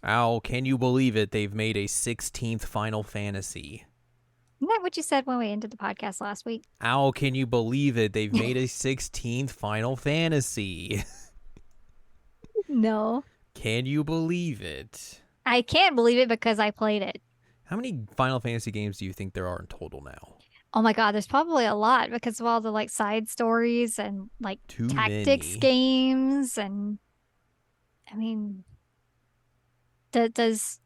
Ow, can you believe it? They've made a 16th Final Fantasy. Isn't that what you said when we ended the podcast last week? Ow, can you believe it? They've made a 16th Final Fantasy. No. Can you believe it? I can't believe it because I played it. How many Final Fantasy games do you think there are in total now? Oh my God, there's probably a lot because of all the like side stories and like Too tactics many. games and I mean, does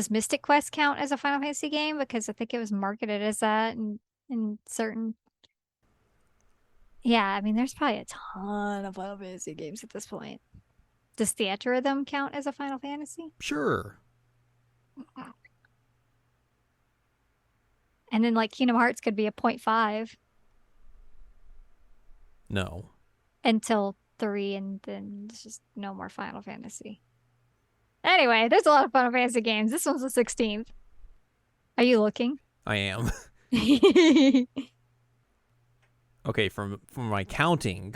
Mystic Quest count as a Final Fantasy game? Because I think it was marketed as that in certain. Yeah, I mean, there's probably a ton of Final Fantasy games at this point. Does Theatrhythm count as a Final Fantasy? Sure. And then like Kingdom Hearts could be a point 0.5 No. until 3, and then it's just no more Final Fantasy. Anyway, there's a lot of Final Fantasy games. This one's the 16th. Are you looking? I am. Hmm. Okay, from my counting,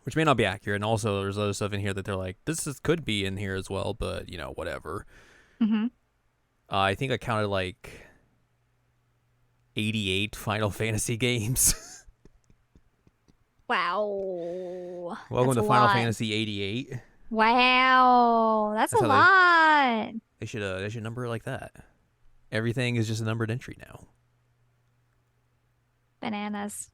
which may not be accurate, and also there's other stuff in here that they're like, could be in here as well, but, whatever. I think I counted like 88 Final Fantasy games. Wow. Welcome That's a to Final lot. Fantasy 88. Wow. That's That's a how lot. they should number it like that. Everything is just a numbered entry now. Bananas.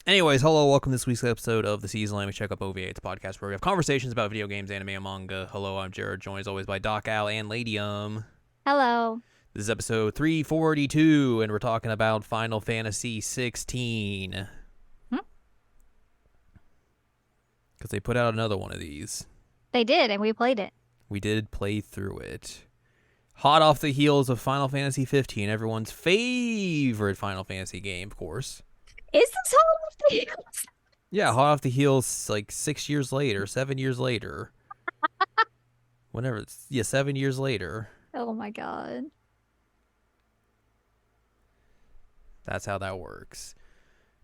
Anyways, hello, welcome to this week's episode of the Season Language Checkup OVA. It's a podcast where we have conversations about video games, anime, and manga. Hello, I'm Jared, joined as always by Doc Al and Ladium. Hello. This is episode 342, and we're talking about Final Fantasy 16. Because they put out another one of these. They did, and we played it. We did play through it. Hot off the heels of Final Fantasy 15, everyone's favorite Final Fantasy game, of course. Is this all of the heels? Yeah, hot off the heels like 6 years later, 7 years later. Whenever it's, 7 years later. Oh my God. That's how that works.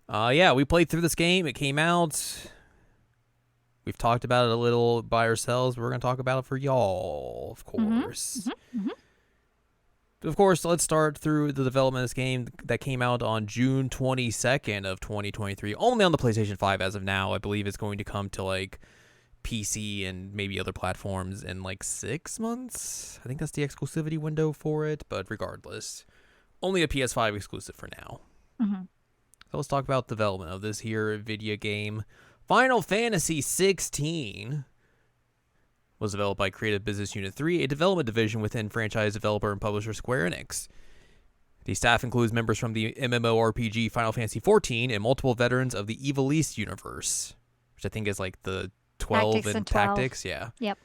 Yeah, we played through this game. It came out. We've talked about it a little by ourselves. We're going to talk about it for y'all, of course. Of course, let's start through the development of this game that came out on June 22nd of 2023. Only on the PlayStation 5 as of now. I believe it's going to come to like PC and maybe other platforms in like 6 months. I think that's the exclusivity window for it. But regardless, only a PS5 exclusive for now. So let's talk about the development of this here video game. Final Fantasy 16 was developed by Creative Business Unit 3, a development division within franchise developer and publisher Square Enix. The staff includes members from the MMORPG Final Fantasy XIV and multiple veterans of the Evil East universe, which I think is like the 12 Tactics and and 12. Tactics. Yeah. Yep.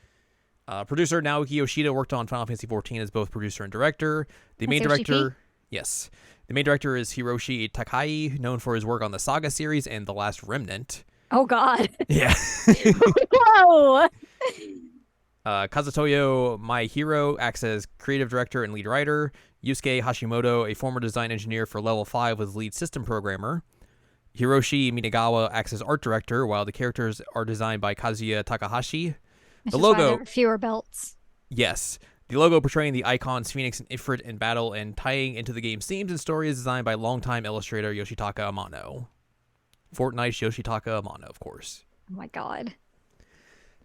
Producer Naoki Yoshida worked on Final Fantasy XIV as both producer and director. The main That's OCP? director, yes. The main director is Hiroshi Takai, known for his work on the Saga series and The Last Remnant. Oh God. Yeah. Whoa. Kazutoyo Maihiro acts as creative director and lead writer. Yusuke Hashimoto, a former design engineer for Level 5, was lead system programmer. Hiroshi Minagawa acts as art director, while the characters are designed by Kazuya Takahashi. Which The is why logo, there were fewer belts. yes. The logo portraying the icons Phoenix and Ifrit in battle and tying into the game's themes and story is designed by longtime illustrator Yoshitaka Amano. Fortnite's Yoshitaka Amano, of course. Oh my God.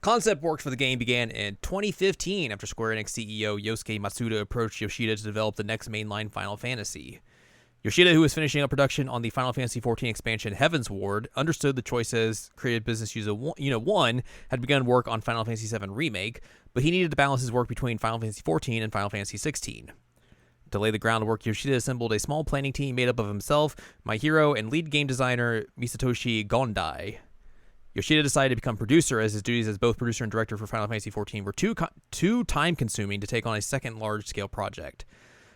Concept work for the game began in 2015 after Square Enix CEO Yosuke Matsuda approached Yoshida to develop the next mainline Final Fantasy. Yoshida, who was finishing up production on the Final Fantasy XIV expansion Heaven's Ward, understood the choices Creative Business Unit 1 had begun work on Final Fantasy VII Remake, but he needed to balance his work between Final Fantasy XIV and Final Fantasy XVI. To lay the groundwork, Yoshida assembled a small planning team made up of himself, my hero, and lead game designer Misatoshi Gondai. Yoshida decided to become producer, as his duties as both producer and director for Final Fantasy XIV were too time-consuming to take on a second large-scale project.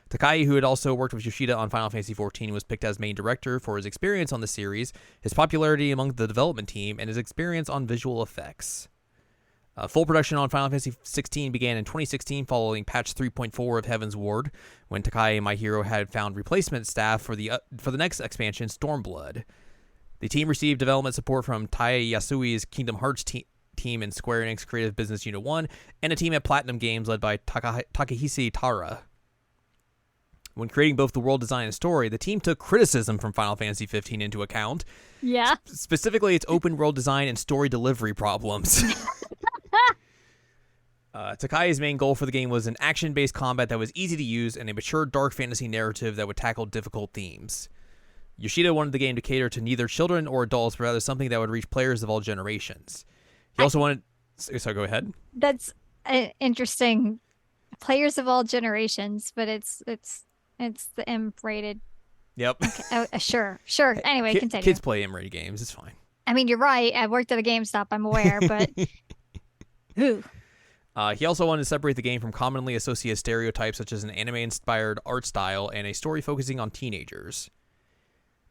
Takai, who had also worked with Yoshida on Final Fantasy XIV, was picked as main director for his experience on the series, his popularity among the development team, and his experience on visual effects. Full production on Final Fantasy XVI began in 2016 following patch 3.4 of Heaven's Ward, when Takai and My Hero had found replacement staff for the next expansion, Stormblood. The team received development support from Tai Yasui's Kingdom Hearts team team in Square Enix Creative Business Unit 1, and a team at Platinum Games led by Takahisa Tara. When creating both the world design and story, the team took criticism from Final Fantasy XV into account. Yeah. Specifically, its open world design and story delivery problems. Takai's main goal for the game was an action-based combat that was easy to use and a mature dark fantasy narrative that would tackle difficult themes. Yoshida wanted the game to cater to neither children or adults, but rather something that would reach players of all generations. He also wanted... So go ahead. That's interesting. Players of all generations, but it's the M-rated. Yep. Okay. Oh, sure. Anyway, continue. Kids play M-rated games. It's fine. I mean, you're right. I worked at a GameStop. I'm aware, but... Ooh. He also wanted to separate the game from commonly associated stereotypes such as an anime-inspired art style and a story focusing on teenagers.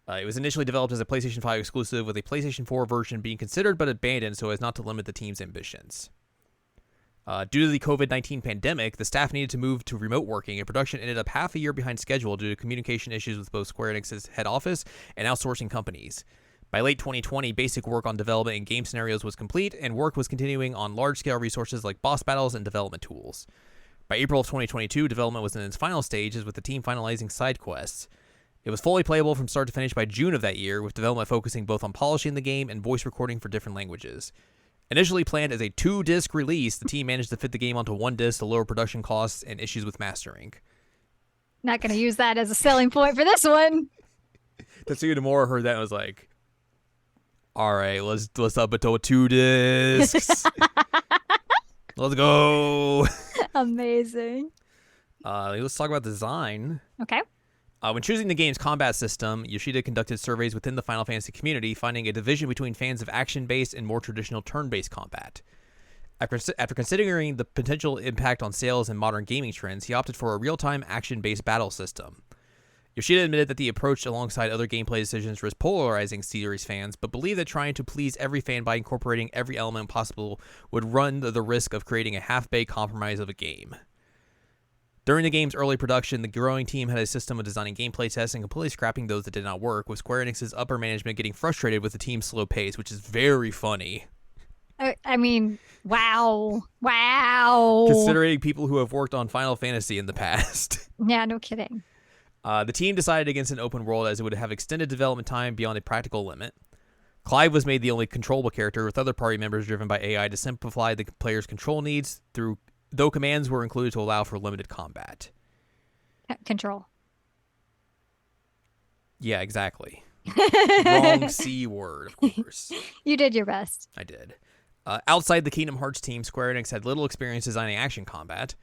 It was initially developed as a PlayStation 5 exclusive, with a PlayStation 4 version being considered but abandoned so as not to limit the team's ambitions. Due to the COVID-19 pandemic, the staff needed to move to remote working, and production ended up half a year behind schedule due to communication issues with both Square Enix's head office and outsourcing companies. By late 2020, basic work on development and game scenarios was complete, and work was continuing on large-scale resources like boss battles and development tools. By April of 2022, development was in its final stages, with the team finalizing side quests. It was fully playable from start to finish by June of that year, with development focusing both on polishing the game and voice recording for different languages. Initially planned as a 2-disc release, the team managed to fit the game onto 1 disc to lower production costs and issues with mastering. Not going to use that as a selling point for this one. Tetsuya Nomura heard that and was like, all right, let's up it to 2 discs. Let's go. Amazing. Let's talk about design. Okay. When choosing the game's combat system, Yoshida conducted surveys within the Final Fantasy community, finding a division between fans of action-based and more traditional turn-based combat. After considering the potential impact on sales and modern gaming trends, he opted for a real-time action-based battle system. Yoshida admitted that the approach alongside other gameplay decisions was polarizing series fans, but believed that trying to please every fan by incorporating every element possible would run the risk of creating a half-baked compromise of a game. During the game's early production, the growing team had a system of designing gameplay tests and completely scrapping those that did not work, with Square Enix's upper management getting frustrated with the team's slow pace, which is very funny. I mean, wow. Considering people who have worked on Final Fantasy in the past. Yeah, no kidding. The team decided against an open world as it would have extended development time beyond a practical limit. Clive was made the only controllable character, with other party members driven by AI to simplify the player's control needs, though commands were included to allow for limited combat. Control. Yeah, exactly. Wrong C word, of course. You did your best. I did. Outside the Kingdom Hearts team, Square Enix had little experience designing action combat.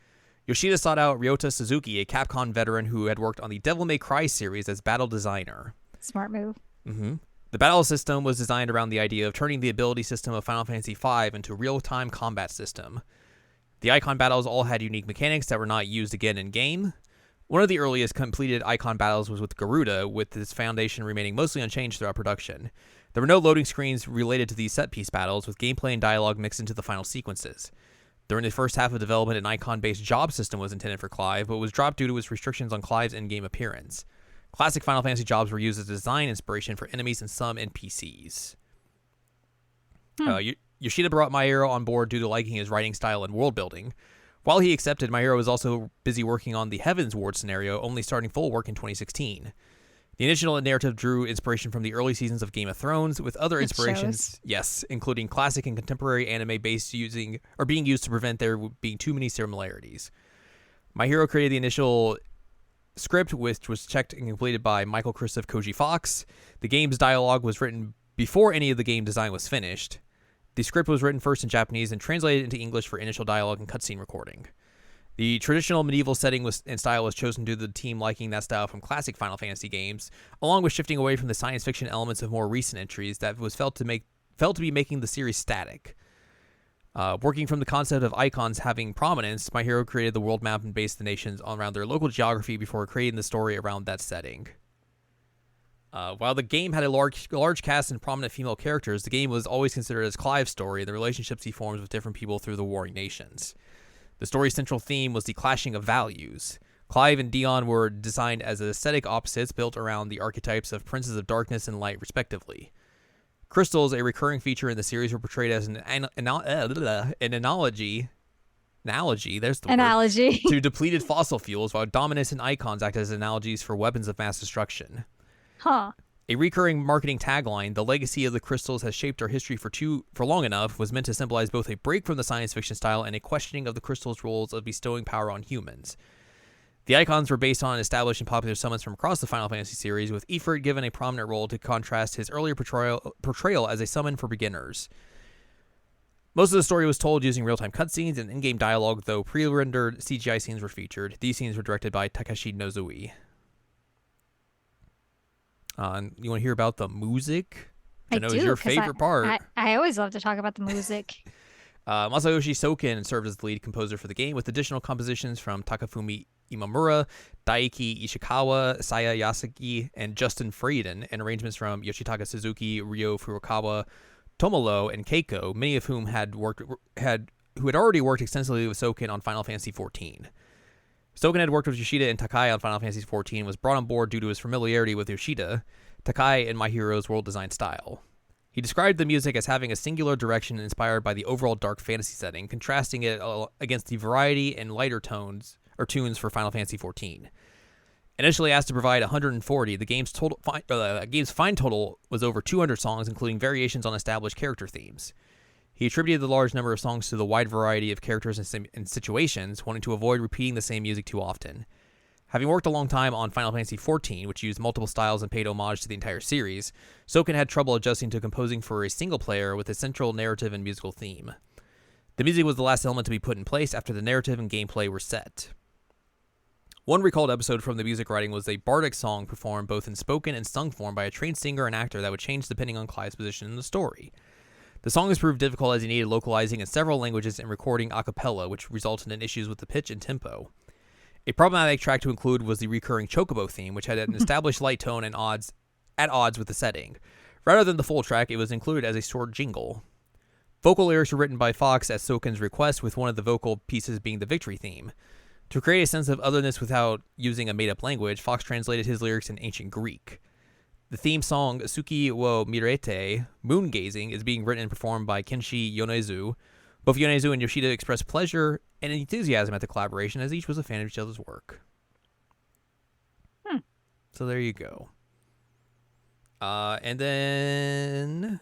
Yoshida sought out Ryota Suzuki, a Capcom veteran who had worked on the Devil May Cry series as battle designer. Smart move. Mm-hmm. The battle system was designed around the idea of turning the ability system of Final Fantasy V into a real-time combat system. The icon battles all had unique mechanics that were not used again in-game. One of the earliest completed icon battles was with Garuda, with its foundation remaining mostly unchanged throughout production. There were no loading screens related to these set-piece battles, with gameplay and dialogue mixed into the final sequences. During the first half of development, an icon-based job system was intended for Clive, but was dropped due to its restrictions on Clive's in-game appearance. Classic Final Fantasy jobs were used as design inspiration for enemies and some NPCs. Yoshida brought Mairo on board due to liking his writing style and world building. While he accepted, Mairo was also busy working on the Heavens Ward scenario, only starting full work in 2016. The initial narrative drew inspiration from the early seasons of Game of Thrones, with other inspirations, yes, including classic and contemporary anime being used to prevent there being too many similarities. My Hero created the initial script, which was checked and completed by Michael Chris of Koji Fox. The game's dialogue was written before any of the game design was finished. The script was written first in Japanese and translated into English for initial dialogue and cutscene recording. The traditional medieval setting and style was chosen due to the team liking that style from classic Final Fantasy games, along with shifting away from the science fiction elements of more recent entries that was felt to be making the series static. Working from the concept of icons having prominence, My Hero created the world map and based the nations around their local geography before creating the story around that setting. While the game had a large cast and prominent female characters, the game was always considered as Clive's story and the relationships he forms with different people through the warring nations. The story's central theme was the clashing of values. Clive and Dion were designed as aesthetic opposites built around the archetypes of Princes of Darkness and Light, respectively. Crystals, a recurring feature in the series, were portrayed as an analogy, there's the Analogy. word, to depleted fossil fuels, while dominants and icons act as analogies for weapons of mass destruction. Huh. A recurring marketing tagline, "The legacy of the crystals has shaped our history for long enough," was meant to symbolize both a break from the science fiction style and a questioning of the crystals' roles of bestowing power on humans. The icons were based on established and popular summons from across the Final Fantasy series, with Ifrit given a prominent role to contrast his earlier portrayal as a summon for beginners. Most of the story was told using real-time cutscenes and in-game dialogue, though pre-rendered CGI scenes were featured. These scenes were directed by Takashi Nozui. You want to hear about the music? I know is your favorite part. I always love to talk about the music. Masayoshi Soken served as the lead composer for the game, with additional compositions from Takafumi Imamura, Daiki Ishikawa, Saya Yasuki, and Justin Frieden, and arrangements from Yoshitaka Suzuki, Ryo Furukawa, Tomolo, and Keiko, many of whom had already worked extensively with Soken on Final Fantasy XIV. Soken had worked with Yoshida and Takai on Final Fantasy XIV and was brought on board due to his familiarity with Yoshida, Takai, and My Hero's world design style. He described the music as having a singular direction inspired by the overall dark fantasy setting, contrasting it against the variety and lighter tunes for Final Fantasy XIV. Initially asked to provide 140, the game's fine total was over 200 songs, including variations on established character themes. He attributed the large number of songs to the wide variety of characters and situations, wanting to avoid repeating the same music too often. Having worked a long time on Final Fantasy XIV, which used multiple styles and paid homage to the entire series, Soken had trouble adjusting to composing for a single player with a central narrative and musical theme. The music was the last element to be put in place after the narrative and gameplay were set. One recalled episode from the music writing was a bardic song performed both in spoken and sung form by a trained singer and actor that would change depending on Clive's position in the story. The song has proved difficult as he needed localizing in several languages and recording a cappella, which resulted in issues with the pitch and tempo. A problematic track to include was the recurring Chocobo theme, which had an established light tone and at odds with the setting. Rather than the full track, it was included as a short jingle. Vocal lyrics were written by Fox at Soken's request, with one of the vocal pieces being the victory theme. To create a sense of otherness without using a made-up language, Fox translated his lyrics in ancient Greek. The theme song, Suki wo Mirete, Moon Gazing, is being written and performed by Kenshi Yonezu. Both Yonezu and Yoshida expressed pleasure and enthusiasm at the collaboration, as each was a fan of each other's work. So there you go. And then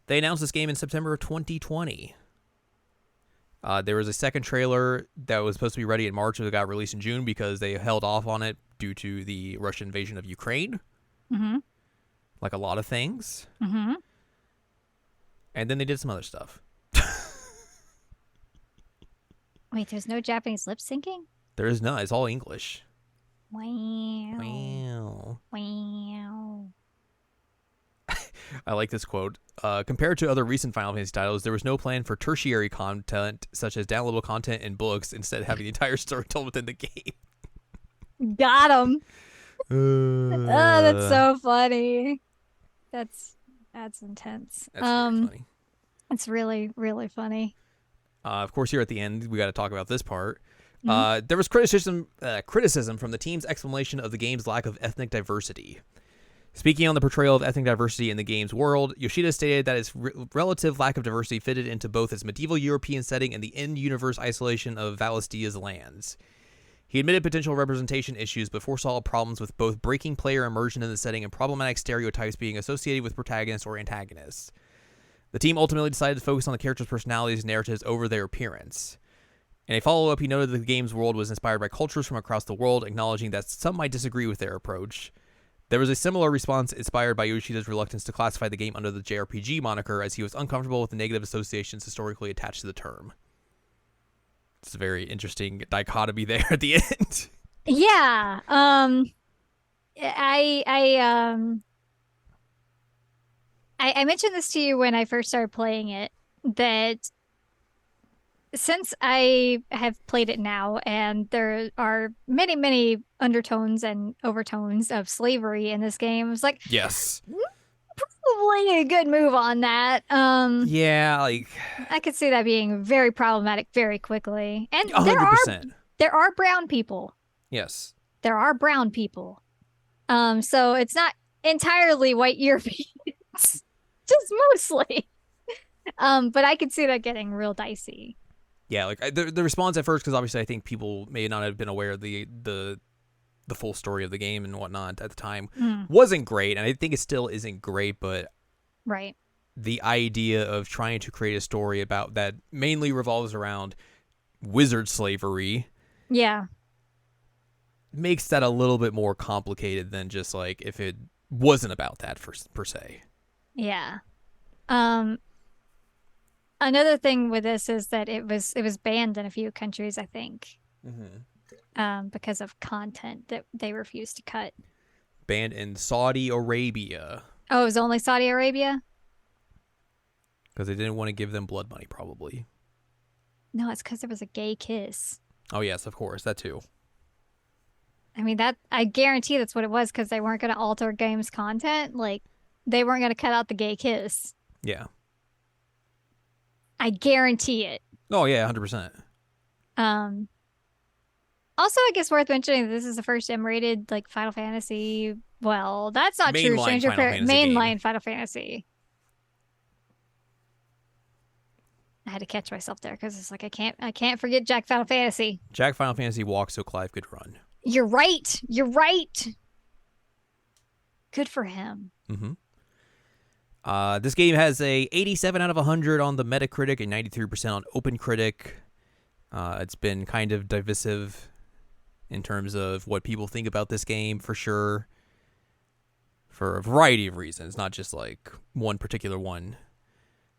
they announced this game in September of 2020. There was a second trailer that was supposed to be ready in March, but it got released in June because they held off on it due to the Russian invasion of Ukraine. Mm-hmm. Like a lot of things. Mm-hmm. And then they did some other stuff. Wait, there's no Japanese lip syncing? There is none. It's all English. Wow. I like this quote. Compared to other recent Final Fantasy titles, there was no plan for tertiary content, such as downloadable content and books, instead having the entire story told within the game. Got him. Oh, that's so funny. That's intense. That's very funny. It's really, really funny. Of course, here at the end, we got to talk about this part. Mm-hmm. There was criticism from the team's explanation of the game's lack of ethnic diversity. Speaking on the portrayal of ethnic diversity in the game's world, Yoshida stated that its relative lack of diversity fitted into both its medieval European setting and the in-universe isolation of Valistia's lands. He admitted potential representation issues, but foresaw problems with both breaking player immersion in the setting and problematic stereotypes being associated with protagonists or antagonists. The team ultimately decided to focus on the characters' personalities and narratives over their appearance. In a follow-up, he noted that the game's world was inspired by cultures from across the world, acknowledging that some might disagree with their approach. There was a similar response inspired by Yoshida's reluctance to classify the game under the JRPG moniker, as he was uncomfortable with the negative associations historically attached to the term. It's a very interesting dichotomy there at the end. Yeah. I mentioned this to you when I first started playing it, that since I have played it now, and there are many, many undertones and overtones of slavery in this game, it's like, yes, probably a good move on that. Yeah, like I could see that being very problematic very quickly. And 100%. there are brown people. Yes, there are brown people. So it's not entirely white European. Just mostly. But I could see that getting real dicey. Yeah, like the response at first, because obviously I think people may not have been aware of the full story of the game and whatnot at the time, Mm, wasn't great, and I think it still isn't great. But right. the idea of trying to create a story about that mainly revolves around wizard slavery Yeah. makes that a little bit more complicated than just like if it wasn't about that per se. Yeah. Um, Another thing with this is that it was banned in a few countries, I think, Mm-hmm. because of content that they refused to cut. Banned in Saudi Arabia Oh, it was only Saudi Arabia? because they didn't want to give them blood money, probably. No, it's because there was a gay kiss. Oh yes, of course, that too. I mean, that I guarantee that's what it was because they weren't going to alter game's content. Like, they weren't going to cut out the gay kiss. Yeah. I guarantee it. Oh yeah, 100%. Um, Also, I guess worth mentioning that this is the first M-rated like Final Fantasy. Well, that's not true. Mainline Final Fantasy Mainline game. Final Fantasy. I had to catch myself there because it's like I can't forget Jack Final Fantasy. Jack Final Fantasy walks so Clive could run. You're right. You're right. Good for him. Mm-hmm. This game has a 87 out of 100 on the Metacritic and 93% on OpenCritic. It's been kind of divisive in terms of what people think about this game, for sure, for a variety of reasons, not just like one particular one.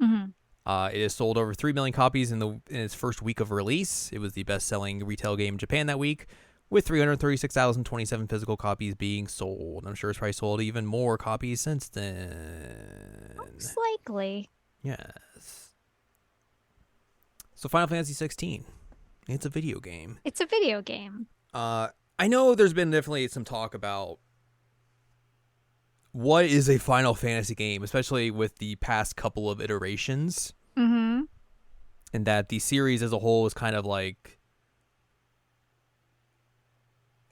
Mm-hmm. It has sold over 3 million copies in its first week of release. It was the best-selling retail game in Japan that week, with 336,027 physical copies being sold. I'm sure it's probably sold even more copies since then. Most likely. Yes. So Final Fantasy 16. It's a video game. It's a video game. I know there's been definitely some talk about what is a Final Fantasy game, especially with the past couple of iterations, Mm-hmm. and that the series as a whole is kind of like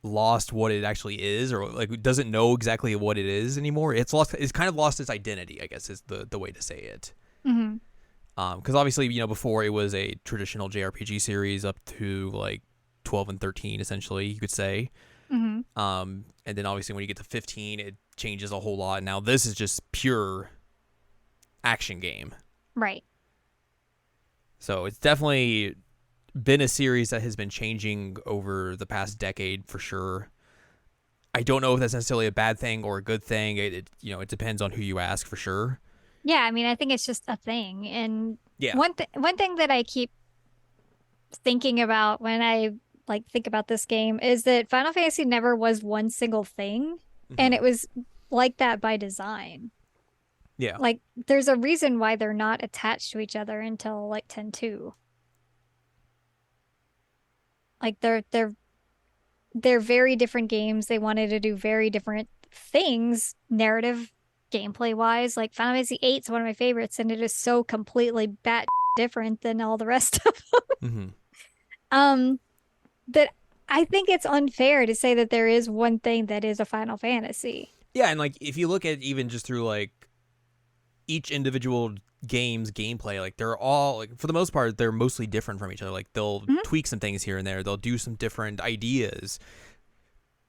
lost what it actually is, or like doesn't know exactly what it is anymore. It's kind of lost its identity, I guess is the way to say it. Mm-hmm. Because obviously, before it was a traditional JRPG series up to like 12 and 13, essentially, you could say. Mm-hmm. And then obviously when you get to 15, it changes a whole lot. Now this is just pure action game. Right. So it's definitely been a series that has been changing over the past decade for sure. I don't know if that's necessarily a bad thing or a good thing. It depends on who you ask for sure. Yeah, I mean, I think it's just a thing. And Yeah. one thing that I keep thinking about when I like think about this game is that Final Fantasy never was one single thing, and it was like that by design. Yeah. Like there's a reason why they're not attached to each other until like 10-2. Like they're very different games. They wanted to do very different things, narrative, gameplay wise. Like Final Fantasy VIII is one of my favorites, and it is so completely bat different than all the rest of them. That I think it's unfair to say that there is one thing that is a Final Fantasy. Yeah, and like if you look at even just through like each individual game's gameplay, like they're all like for the most part they're mostly different from each other. Like they'll tweak some things here and there. They'll do some different ideas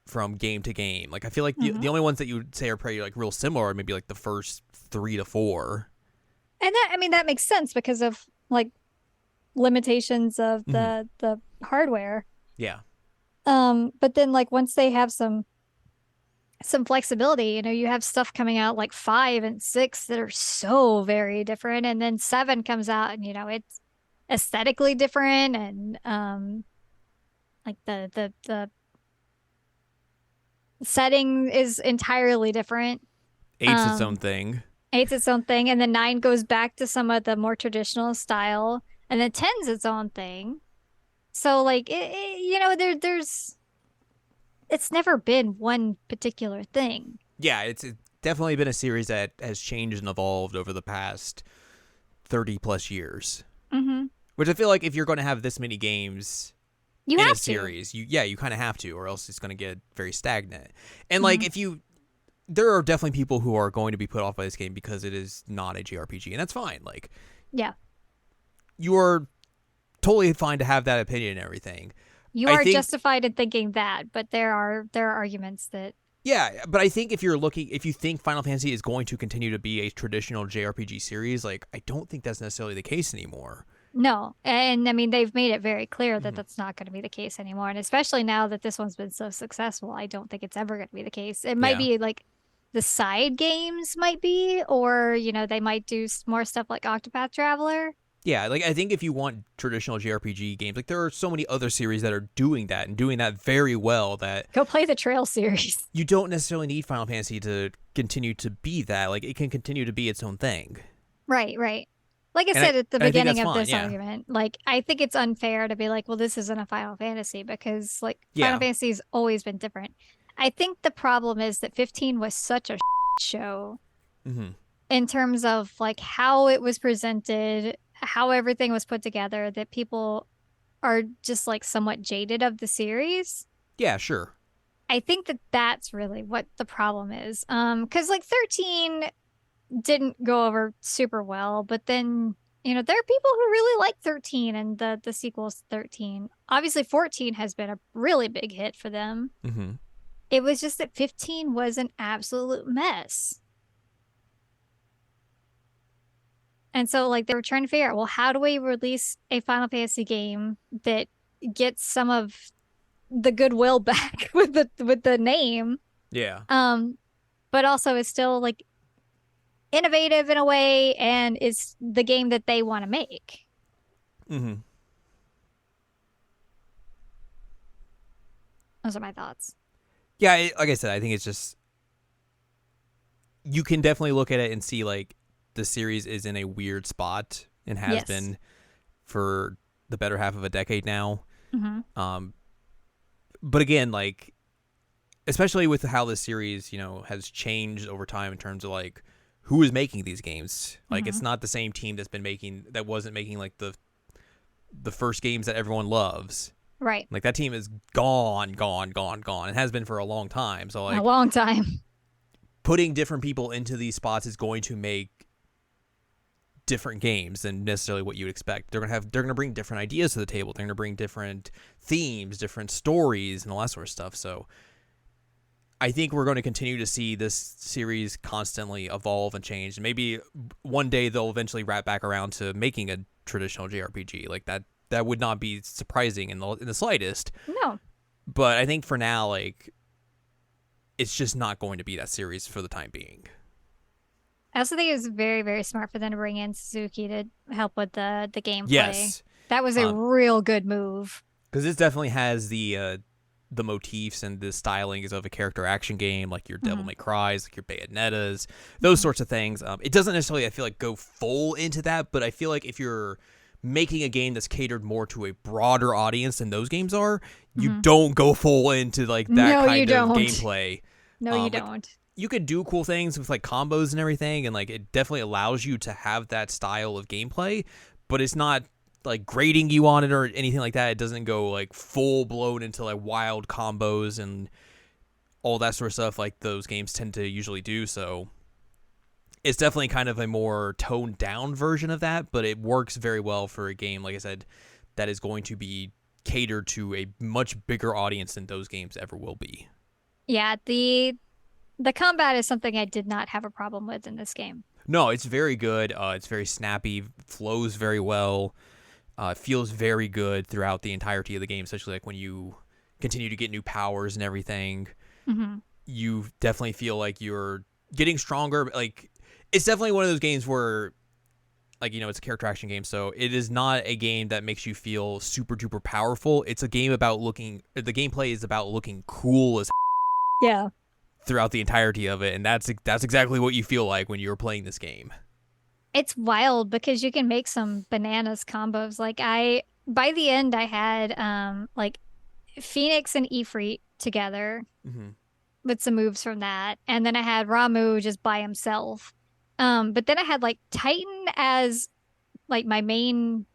from game to game. Like I feel like the only ones that you would say are probably like real similar are maybe like the first 3 to 4. And that makes sense because of like limitations of the hardware. Yeah. But then like once they have some flexibility, you have stuff coming out like 5 and 6 that are so very different, and then 7 comes out and it's aesthetically different, and like the setting is entirely different. 8's its own thing. 8's its own thing, and then 9 goes back to some of the more traditional style, and then 10's its own thing. So like there's it's never been one particular thing. Yeah, it's definitely been a series that has changed and evolved over the past 30 plus years. Mm-hmm. Which I feel like if you're going to have this many games You in have a to. series, you kind of have to, or else it's going to get very stagnant. And like if you there are definitely people who are going to be put off by this game because it is not a JRPG, and that's fine. Like, Yeah. you are totally fine to have that opinion and everything. You I are think, justified in thinking that, but there are arguments that yeah, but I think if you think Final Fantasy is going to continue to be a traditional JRPG series, like, I don't think that's necessarily the case anymore. no. And I mean, they've made it very clear that Mm-hmm. that's not going to be the case anymore. And especially now that this one's been so successful, I don't think it's ever going to be the case. It might Yeah. be like the side games might be, or, they might do more stuff like Octopath Traveler. Yeah, like, I think if you want traditional JRPG games, like, there are so many other series that are doing that and doing that very well that Go play the Trail series. you don't necessarily need Final Fantasy to continue to be that. Like, it can continue to be its own thing. Right, right. Like I And said at the I think that's beginning of fine. this Yeah. argument, like I think it's unfair to be like, well, this isn't a Final Fantasy because like Final Yeah. Fantasy's always been different. I think the problem is that 15 was such a show Mm-hmm. in terms of like how it was presented, how everything was put together, that people are just like somewhat jaded of the series. Yeah, sure. I think that that's really what the problem is. Because like 13 didn't go over super well, but then there are people who really like 13 and the sequels to 13. Obviously 14 has been a really big hit for them. Mm-hmm. It was just that 15 was an absolute mess. And so like they were trying to figure out, well, how do we release a Final Fantasy game that gets some of the goodwill back with the name, Yeah. but also is still like innovative in a way and is the game that they want to make. Mm-hmm. Those are my thoughts. Yeah, like I said, I think it's just, you can definitely look at it and see, like, the series is in a weird spot and has Yes. been for the better half of a decade now. Mm-hmm. But again, like, especially with how this series, has changed over time in terms of, like, who is making these games. Like, it's Mm-hmm. not the same team that wasn't making, like, the first games that everyone loves. Right. Like, that team is gone. It has been for a long time. So, A like, long time. putting different people into these spots is going to make different games than necessarily what you would expect. They're gonna bring different ideas to the table. They're gonna bring different themes, different stories, and all that sort of stuff. So I think we're going to continue to see this series constantly evolve and change. And maybe one day they'll eventually wrap back around to making a traditional JRPG. Like, that would not be surprising in the slightest. No. But I think for now, like, it's just not going to be that series for the time being. I also think it was very, very smart for them to bring in Suzuki to help with the gameplay. Yes, That was a real good move. because this definitely has the motifs and the stylings of a character action game, like your Devil May Cry's, like your Bayonettas, those sorts of things. It doesn't necessarily, I feel like, go full into that, but I feel like if you're making a game that's catered more to a broader audience than those games are, you don't go full into, like, that No, kind you of don't. gameplay. No, you Like, don't. you could do cool things with, like, combos and everything, and, like, it definitely allows you to have that style of gameplay, but it's not, like, grading you on it or anything like that. It doesn't go, like, full blown into, like, wild combos and all that sort of stuff like those games tend to usually do. So it's definitely kind of a more toned down version of that, but it works very well for a game, like I said, that is going to be catered to a much bigger audience than those games ever will be. Yeah, the combat is something I did not have a problem with in this game. No, it's very good. It's very snappy, flows very well, feels very good throughout the entirety of the game, especially like when you continue to get new powers and everything. Mm-hmm. You definitely feel like you're getting stronger. Like, it's definitely one of those games where, like, it's a character action game, so it is not a game that makes you feel super duper powerful. It's a game about the gameplay is about looking cool as Yeah. throughout the entirety of it, and that's exactly what you feel like when you're playing this game. It's wild because you can make some bananas combos. Like by the end I had like Phoenix and Ifrit together Mm-hmm. with some moves from that. And then I had Ramu just by himself. But then I had like Titan as like my main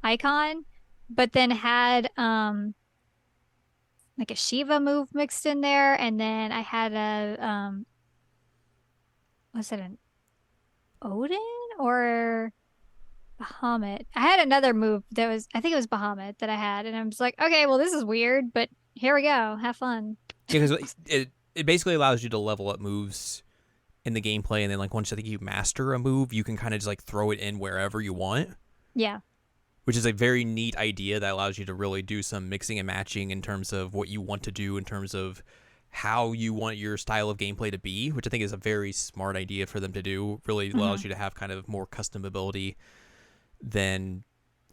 icon, but then had like a Shiva move mixed in there, and then I had a was it an Odin or Bahamut? I had another move that was, I think it was Bahamut that I had, and I'm just like, okay, well this is weird, but here we go, have fun. Yeah, because it basically allows you to level up moves in the gameplay, and then like once I think you master a move, you can kind of just like throw it in wherever you want. Yeah. Which is a very neat idea that allows you to really do some mixing and matching in terms of what you want to do, in terms of how you want your style of gameplay to be, which I think is a very smart idea for them to do. Really allows you to have kind of more custom ability than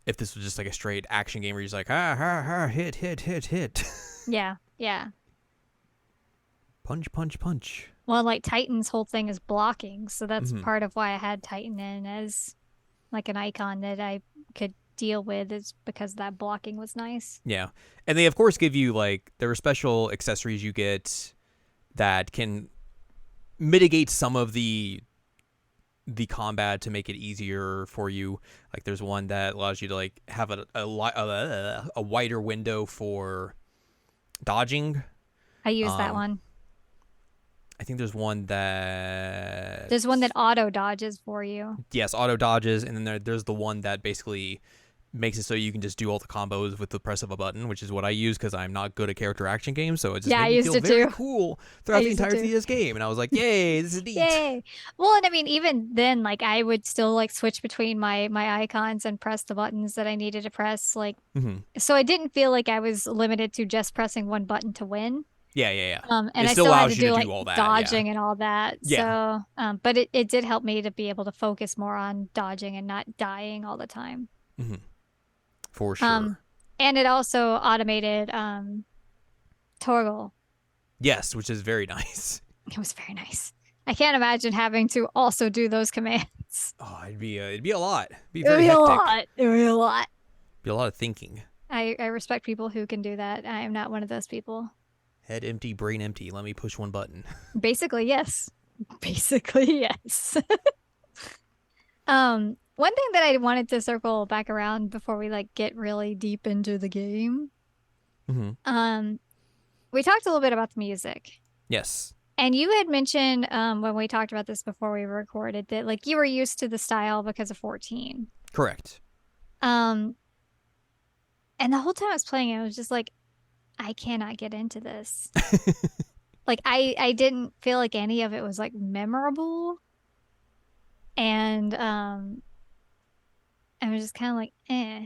if this was just like a straight action game where you're just like, hit, hit, hit, hit. Yeah. Yeah. Punch, punch, punch. Well, like Titan's whole thing is blocking, so that's part of why I had Titan in as like an icon that I could deal with, is because that blocking was nice. Yeah. And they of course give you like, there are special accessories you get that can mitigate some of the combat to make it easier for you. Like there's one that allows you to like have a wider window for dodging. I use that one. I think there's one that auto dodges for you. Yes, auto dodges, and then there's the one that basically makes it so you can just do all the combos with the press of a button, which is what I use because I'm not good at character action games. So it just made me feel very cool throughout the entirety of this game, and I was like, "Yay, this is neat!" Yay! Well, and I mean, even then, like I would still like switch between my icons and press the buttons that I needed to press, like so I didn't feel like I was limited to just pressing one button to win. Yeah. And it I still still had allows to you do to like do all that, dodging and all that. Yeah. So, but it did help me to be able to focus more on dodging and not dying all the time. For sure. And it also automated Torgal. Yes, which is very nice. It was very nice. I can't imagine having to also do those commands. Oh, it'd be a lot. It'd be It would very be hectic. a lot. It would be a lot. Be a lot of thinking. I respect people who can do that. I am not one of those people. Head empty, brain empty. Let me push one button. Basically, yes. Basically, yes. One thing that I wanted to circle back around before we like get really deep into the game. We talked a little bit about the music. Yes. And you had mentioned when we talked about this before we recorded that like you were used to the style because of 14. Correct. And the whole time I was playing it, I was just like, I cannot get into this. Like I didn't feel like any of it was like memorable. And I was just kind of like, eh.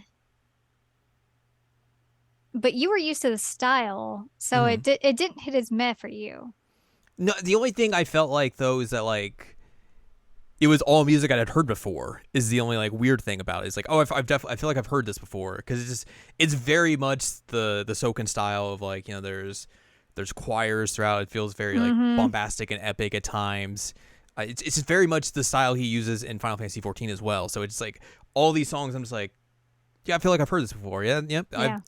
But you were used to the style, so it didn't hit as meh for you. No, the only thing I felt like though is that like it was all music I had heard before. Is the only like weird thing about it. It's like, oh, I feel like I've heard this before because it's very much the Soken style of like, you know, there's choirs throughout. It feels very like bombastic and epic at times. It's very much the style he uses in Final Fantasy 14 as well. So it's like all these songs. I'm just like, yeah, I feel like I've heard this before. Yeah, yep. Yeah.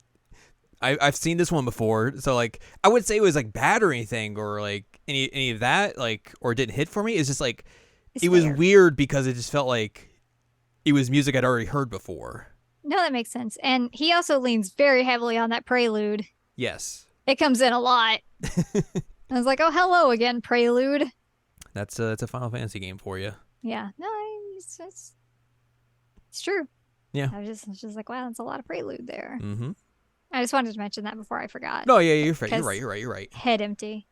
I've seen this one before. So like, I wouldn't say it was like bad or anything or like any of that like or it didn't hit for me. It's just like it was weird because it just felt like it was music I'd already heard before. No, that makes sense. And he also leans very heavily on that prelude. Yes. It comes in a lot. I was like, oh, hello again, prelude. It's a Final Fantasy game for you. Yeah. No, it's true. Yeah. I was just like, wow, that's a lot of prelude there. I just wanted to mention that before I forgot. No, yeah, you're right. Head empty.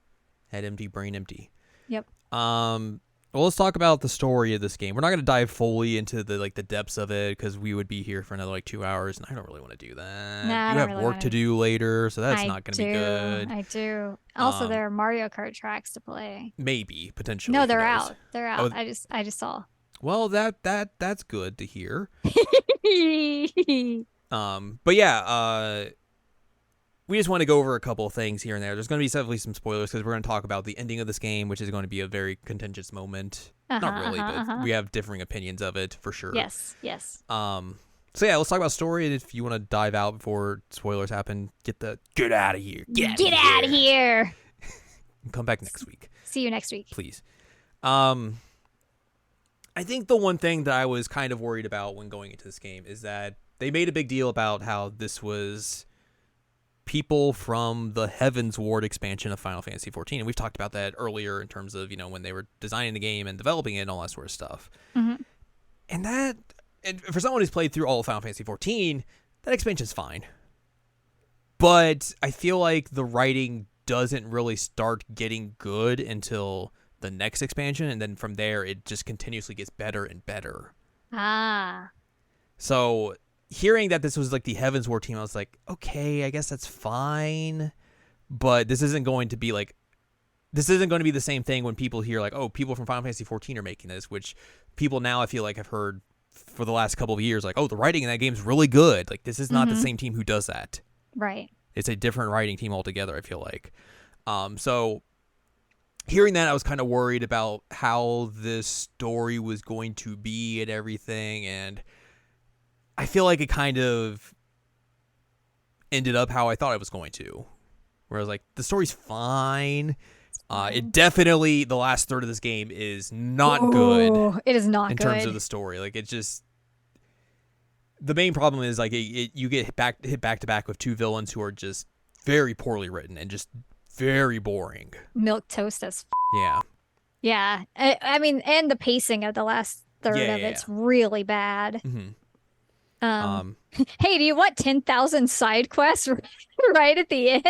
Head empty, brain empty. Yep. Well, let's talk about the story of this game. We're not going to dive fully into the depths of it because we would be here for another like 2 hours, and I don't really want to do that. Nah, you have work to do later, so that's not going to be good. I do. Also, there are Mario Kart tracks to play. Maybe potentially. No, they're out. They're out. Oh, I just saw. Well, that's good to hear. But yeah, we just want to go over a couple of things here and there. There's going to be definitely some spoilers because we're going to talk about the ending of this game, which is going to be a very contentious moment. Not really, but we have differing opinions of it for sure. Yes. So yeah, let's talk about story. And if you want to dive out before spoilers happen, get out of here. Get out of here. Come back next week. See you next week, please. I think the one thing that I was kind of worried about when going into this game is that they made a big deal about how this was people from the Heaven's Ward expansion of Final Fantasy XIV, and we've talked about that earlier in terms of when they were designing the game and developing it and all that sort of stuff. Mm-hmm. And for someone who's played through all of Final Fantasy XIV, that expansion's fine. But I feel like the writing doesn't really start getting good until the next expansion, and then from there it just continuously gets better and better. So hearing that this was like the Heaven's Ward team, I was like, okay, I guess that's fine. But this isn't going to be the same thing when people hear like, oh, people from Final Fantasy XIV are making this, which people now I feel like have heard for the last couple of years, like, oh, the writing in that game's really good. Like, this is not the same team who does that. Right. It's a different writing team altogether, I feel like. So hearing that, I was kind of worried about how this story was going to be and everything, and I feel like it kind of ended up how I thought it was going to. Where I was like, the story's fine. It definitely, the last third of this game is not good. It is not in good. terms of the story. Like, it just, the main problem is like you get hit back to back with two villains who are just very poorly written and just very boring. Milk toast as Yeah. Yeah. I mean, and the pacing of the last third of it's really bad. Hey, do you want 10,000 side quests right at the end?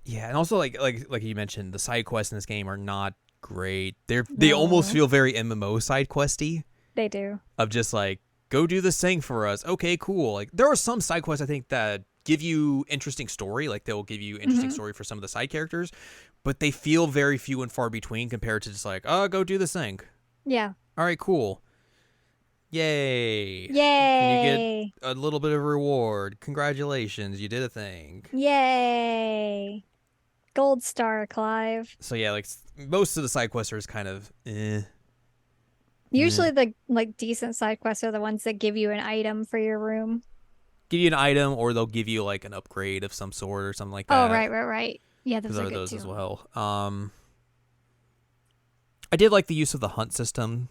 Yeah, and also like you mentioned, the side quests in this game are not great. They almost feel very MMO side questy. They do. Of just like, go do this thing for us. Okay, cool. Like, there are some side quests I think that give you interesting story. Like, they'll give you interesting story for some of the side characters, but they feel very few and far between compared to just like, oh, go do this thing. Yeah. All right, cool. Yay. Yay. Can you get a little bit of reward? Congratulations, you did a thing. Yay. Gold star, Clive. So yeah, like most of the side quests are just kind of Usually the like decent side quests are the ones that give you an item for your room. Give you an item, or they'll give you like an upgrade of some sort or something like that. Oh, right. Yeah, those are good those too. as well. I did like the use of the hunt system,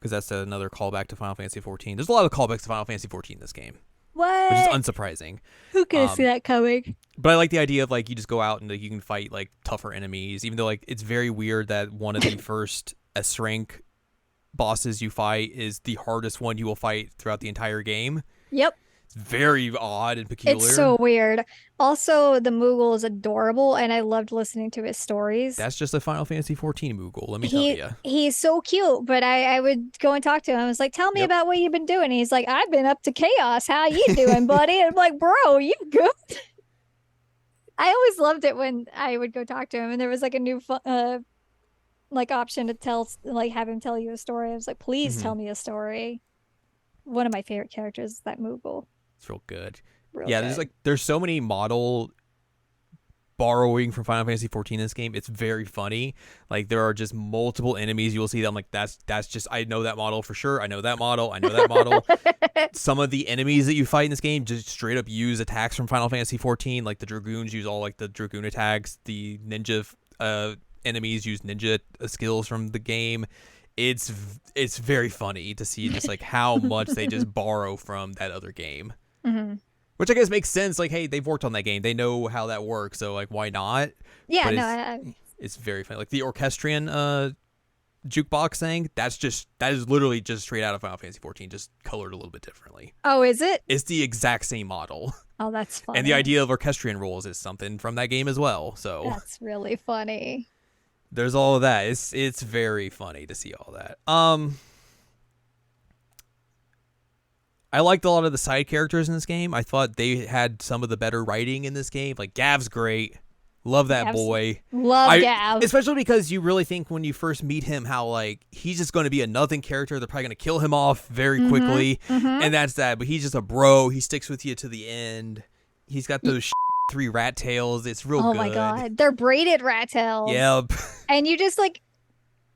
because that's another callback to Final Fantasy XIV. There's a lot of callbacks to Final Fantasy XIV in this game. What? Which is unsurprising. Who could have seen that coming? But I like the idea of like you just go out and like, you can fight like tougher enemies, even though like it's very weird that one of the first S rank bosses you fight is the hardest one you will fight throughout the entire game. Yep. It's very odd and peculiar. It's so weird. Also, the Moogle is adorable, and I loved listening to his stories. That's just a Final Fantasy XIV Moogle, let me tell you. He's so cute, but I would go and talk to him. I was like, tell me about what you've been doing. And he's like, I've been up to chaos. How you doing, buddy? And I'm like, bro, you good? I always loved it when I would go talk to him, and there was like a new like option to have him tell you a story. I was like, please tell me a story. One of my favorite characters is that Moogle. It's real good. Real good. There's so many model borrowing from Final Fantasy XIV in this game. It's very funny. Like, there are just multiple enemies you will see that I'm like, that's just, I know that model for sure. I know that model. Some of the enemies that you fight in this game just straight up use attacks from Final Fantasy XIV. Like, the Dragoons use all like the Dragoon attacks. The ninja enemies use ninja skills from the game. It's very funny to see just like how much they just borrow from that other game. Which I guess makes sense. Like, hey, they've worked on that game. They know how that works. So, like, why not? Yeah, it's very funny. Like, the orchestrion jukebox thing, that is literally just straight out of Final Fantasy XIV, just colored a little bit differently. Oh, is it? It's the exact same model. Oh, that's funny. And the idea of orchestrion rules is something from that game as well. So that's really funny. There's all of that. It's very funny to see all that. I liked a lot of the side characters in this game. I thought they had some of the better writing in this game. Like, Gav's great. Love that boy. Love Gav. Especially because you really think when you first meet him how, like, he's just going to be a nothing character. They're probably going to kill him off very quickly. And that's that. But he's just a bro. He sticks with you to the end. He's got those 3 rat tails. It's real good. Oh, my God. They're braided rat tails. Yep. And you just, like,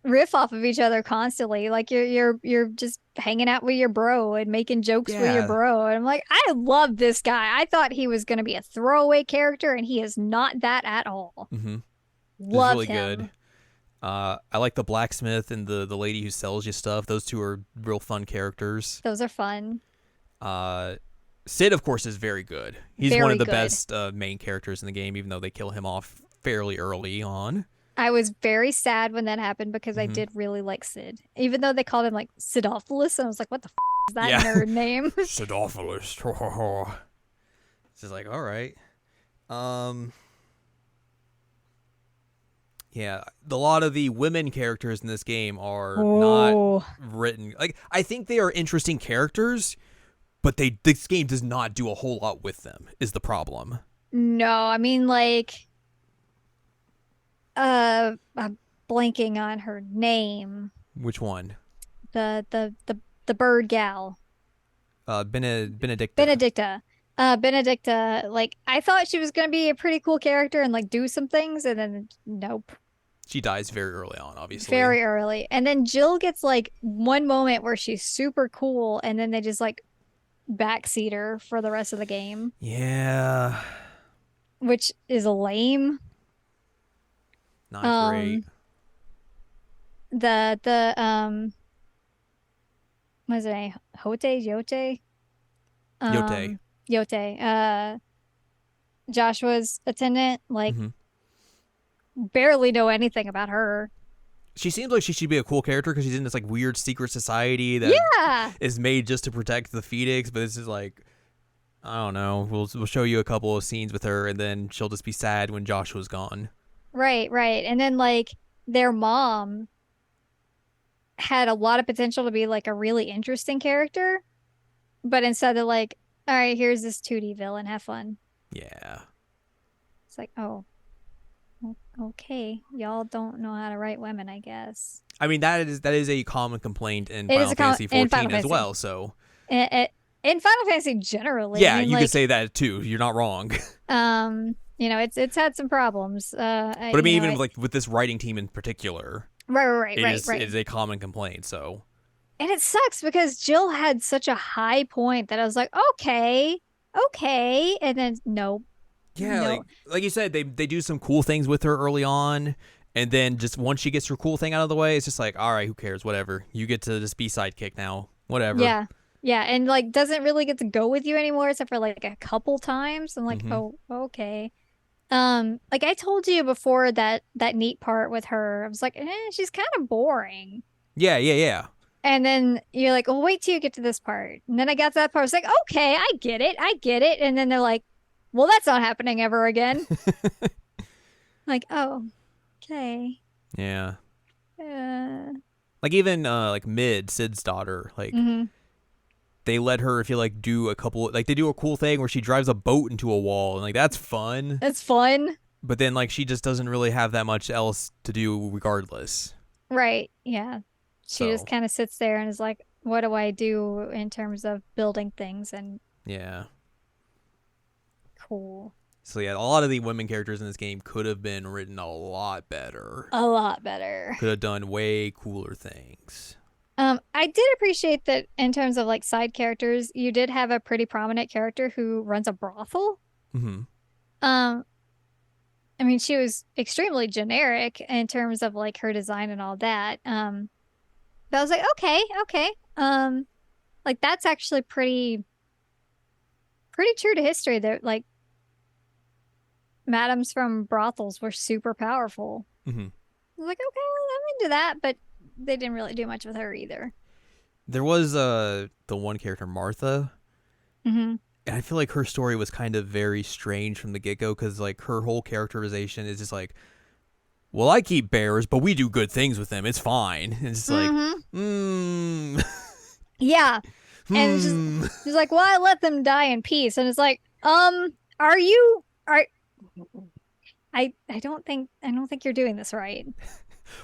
riff off of each other constantly. Like, you're just hanging out with your bro and making jokes with your bro. And I'm like, I love this guy. I thought he was going to be a throwaway character, and he is not that at all. Love really him. Good. I like the blacksmith and the lady who sells you stuff. Those two are real fun characters. Those are fun. Sid, of course, is very good. He's one Very of the good. best main characters in the game, even though they kill him off fairly early on. I was very sad when that happened because I Hmm. did really like Sid. Even though they called him like Sidophilus, and I was like, what the is that Yeah. nerd name? Sidophilus. It's just like, all right. Um, yeah, a lot of the women characters in this game are not Oh, written. Like, I think they are interesting characters, but this game does not do a whole lot with them. Is the problem? no. I mean, like, I'm blanking on her name. Which one? The bird gal. Benedicta. Benedicta. Benedicta, like I thought she was gonna be a pretty cool character and like do some things, and then nope. She dies very early on, obviously. Very early. And then Jill gets like one moment where she's super cool, and then they just like backseat her for the rest of the game, Yeah, which is lame. not great. Um, the what is it? Hote, Yote? Yote. Yote. Joshua's attendant, like Hmm. barely know anything about her. She seems like she should be a cool character because she's in this like weird secret society that Yeah. is made just to protect the Phoenix. But this is like, I don't know. We'll show you a couple of scenes with her, and then she'll just be sad when Joshua's gone. Right, right. And then like their mom had a lot of potential to be like a really interesting character, but instead they're like, all right, here's this 2D villain, have fun. Yeah. It's like, oh, okay. Y'all don't know how to write women, I guess. I mean that is a common complaint in It is Final Fantasy in Final 14 as Fantasy. well. So In Final Fantasy generally, yeah, I mean, you like, could say that too. You're not wrong. it's had some problems. But I mean, even like with this writing team in particular, right, it is a common complaint. So And it sucks because Jill had such a high point that I was like, okay, okay. And then no, yeah, no. like you said, they do some cool things with her early on, and then just once she gets her cool thing out of the way, it's just like, all right, who cares? Whatever. You get to just be sidekick now. Whatever. Yeah. Yeah. And like doesn't really get to go with you anymore except for like a couple times. I'm like, Hmm. oh, okay. Like I told you before that neat part with her, I was like, she's kind of boring. Yeah. And then you're like, well, wait till you get to this part. And then I got to that part. I was like, okay, I get it. I get it. And then they're like, well, that's not happening ever again. Like, oh, okay. Yeah. Uh, Like even like Mid, Sid's daughter, like mhm. they let her, if you like, do a couple, like they do a cool thing where she drives a boat into a wall, and like that's fun. It's fun. But then like she just doesn't really have that much else to do regardless. Right. Yeah. She So just kind of sits there and is like, what do I do in terms of building things? And yeah. cool. So yeah, a lot of the women characters in this game could have been written a lot better. A lot better. Could have done way cooler things. I did appreciate that in terms of like side characters, you did have a pretty prominent character who runs a brothel. Hmm. Um, I mean, she was extremely generic in terms of like her design and all that. But I was like, okay. Like that's actually pretty true to history that like madams from brothels were super powerful. Hmm. I was like, okay, I'm into that, but they didn't really do much with her either. There was the one character, Martha, Hmm. and I feel like her story was kind of very strange from the get-go because like her whole characterization is just like, well, I keep bears, but we do good things with them. It's fine. And it's just like, Yeah. And hmm. she's like, well, I let them die in peace. And it's like, are I don't think you're doing this right.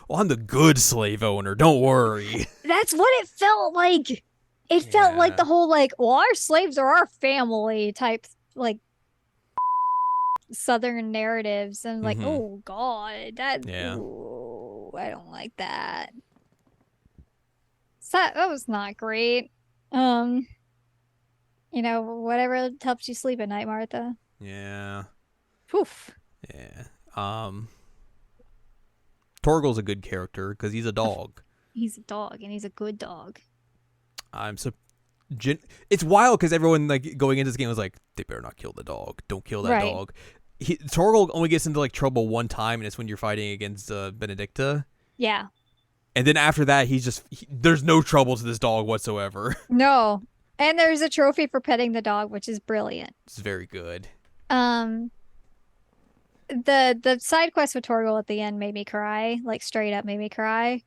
Well, I'm the good slave owner. Don't worry. That's what it felt like. It felt like Yeah. the whole like, well, our slaves are our family type like Southern narratives. And like, Mhm. oh God, Yeah. ooh, I don't like that. So that was not great. Um, whatever helps you sleep at night, Martha. Yeah. Poof. Yeah. Torgal's a good character because he's a dog. He's a dog and he's a good dog. I'm so It's wild because everyone like going into this game was like, they better not kill the dog. Don't kill that Right. dog. Torgal only gets into like trouble one time, and it's when you're fighting against Benedicta. Yeah. And then after that, there's no trouble to this dog whatsoever. No. And there's a trophy for petting the dog, which is brilliant. It's very good. Um, the side quest with Torgal at the end made me cry, like straight up made me cry.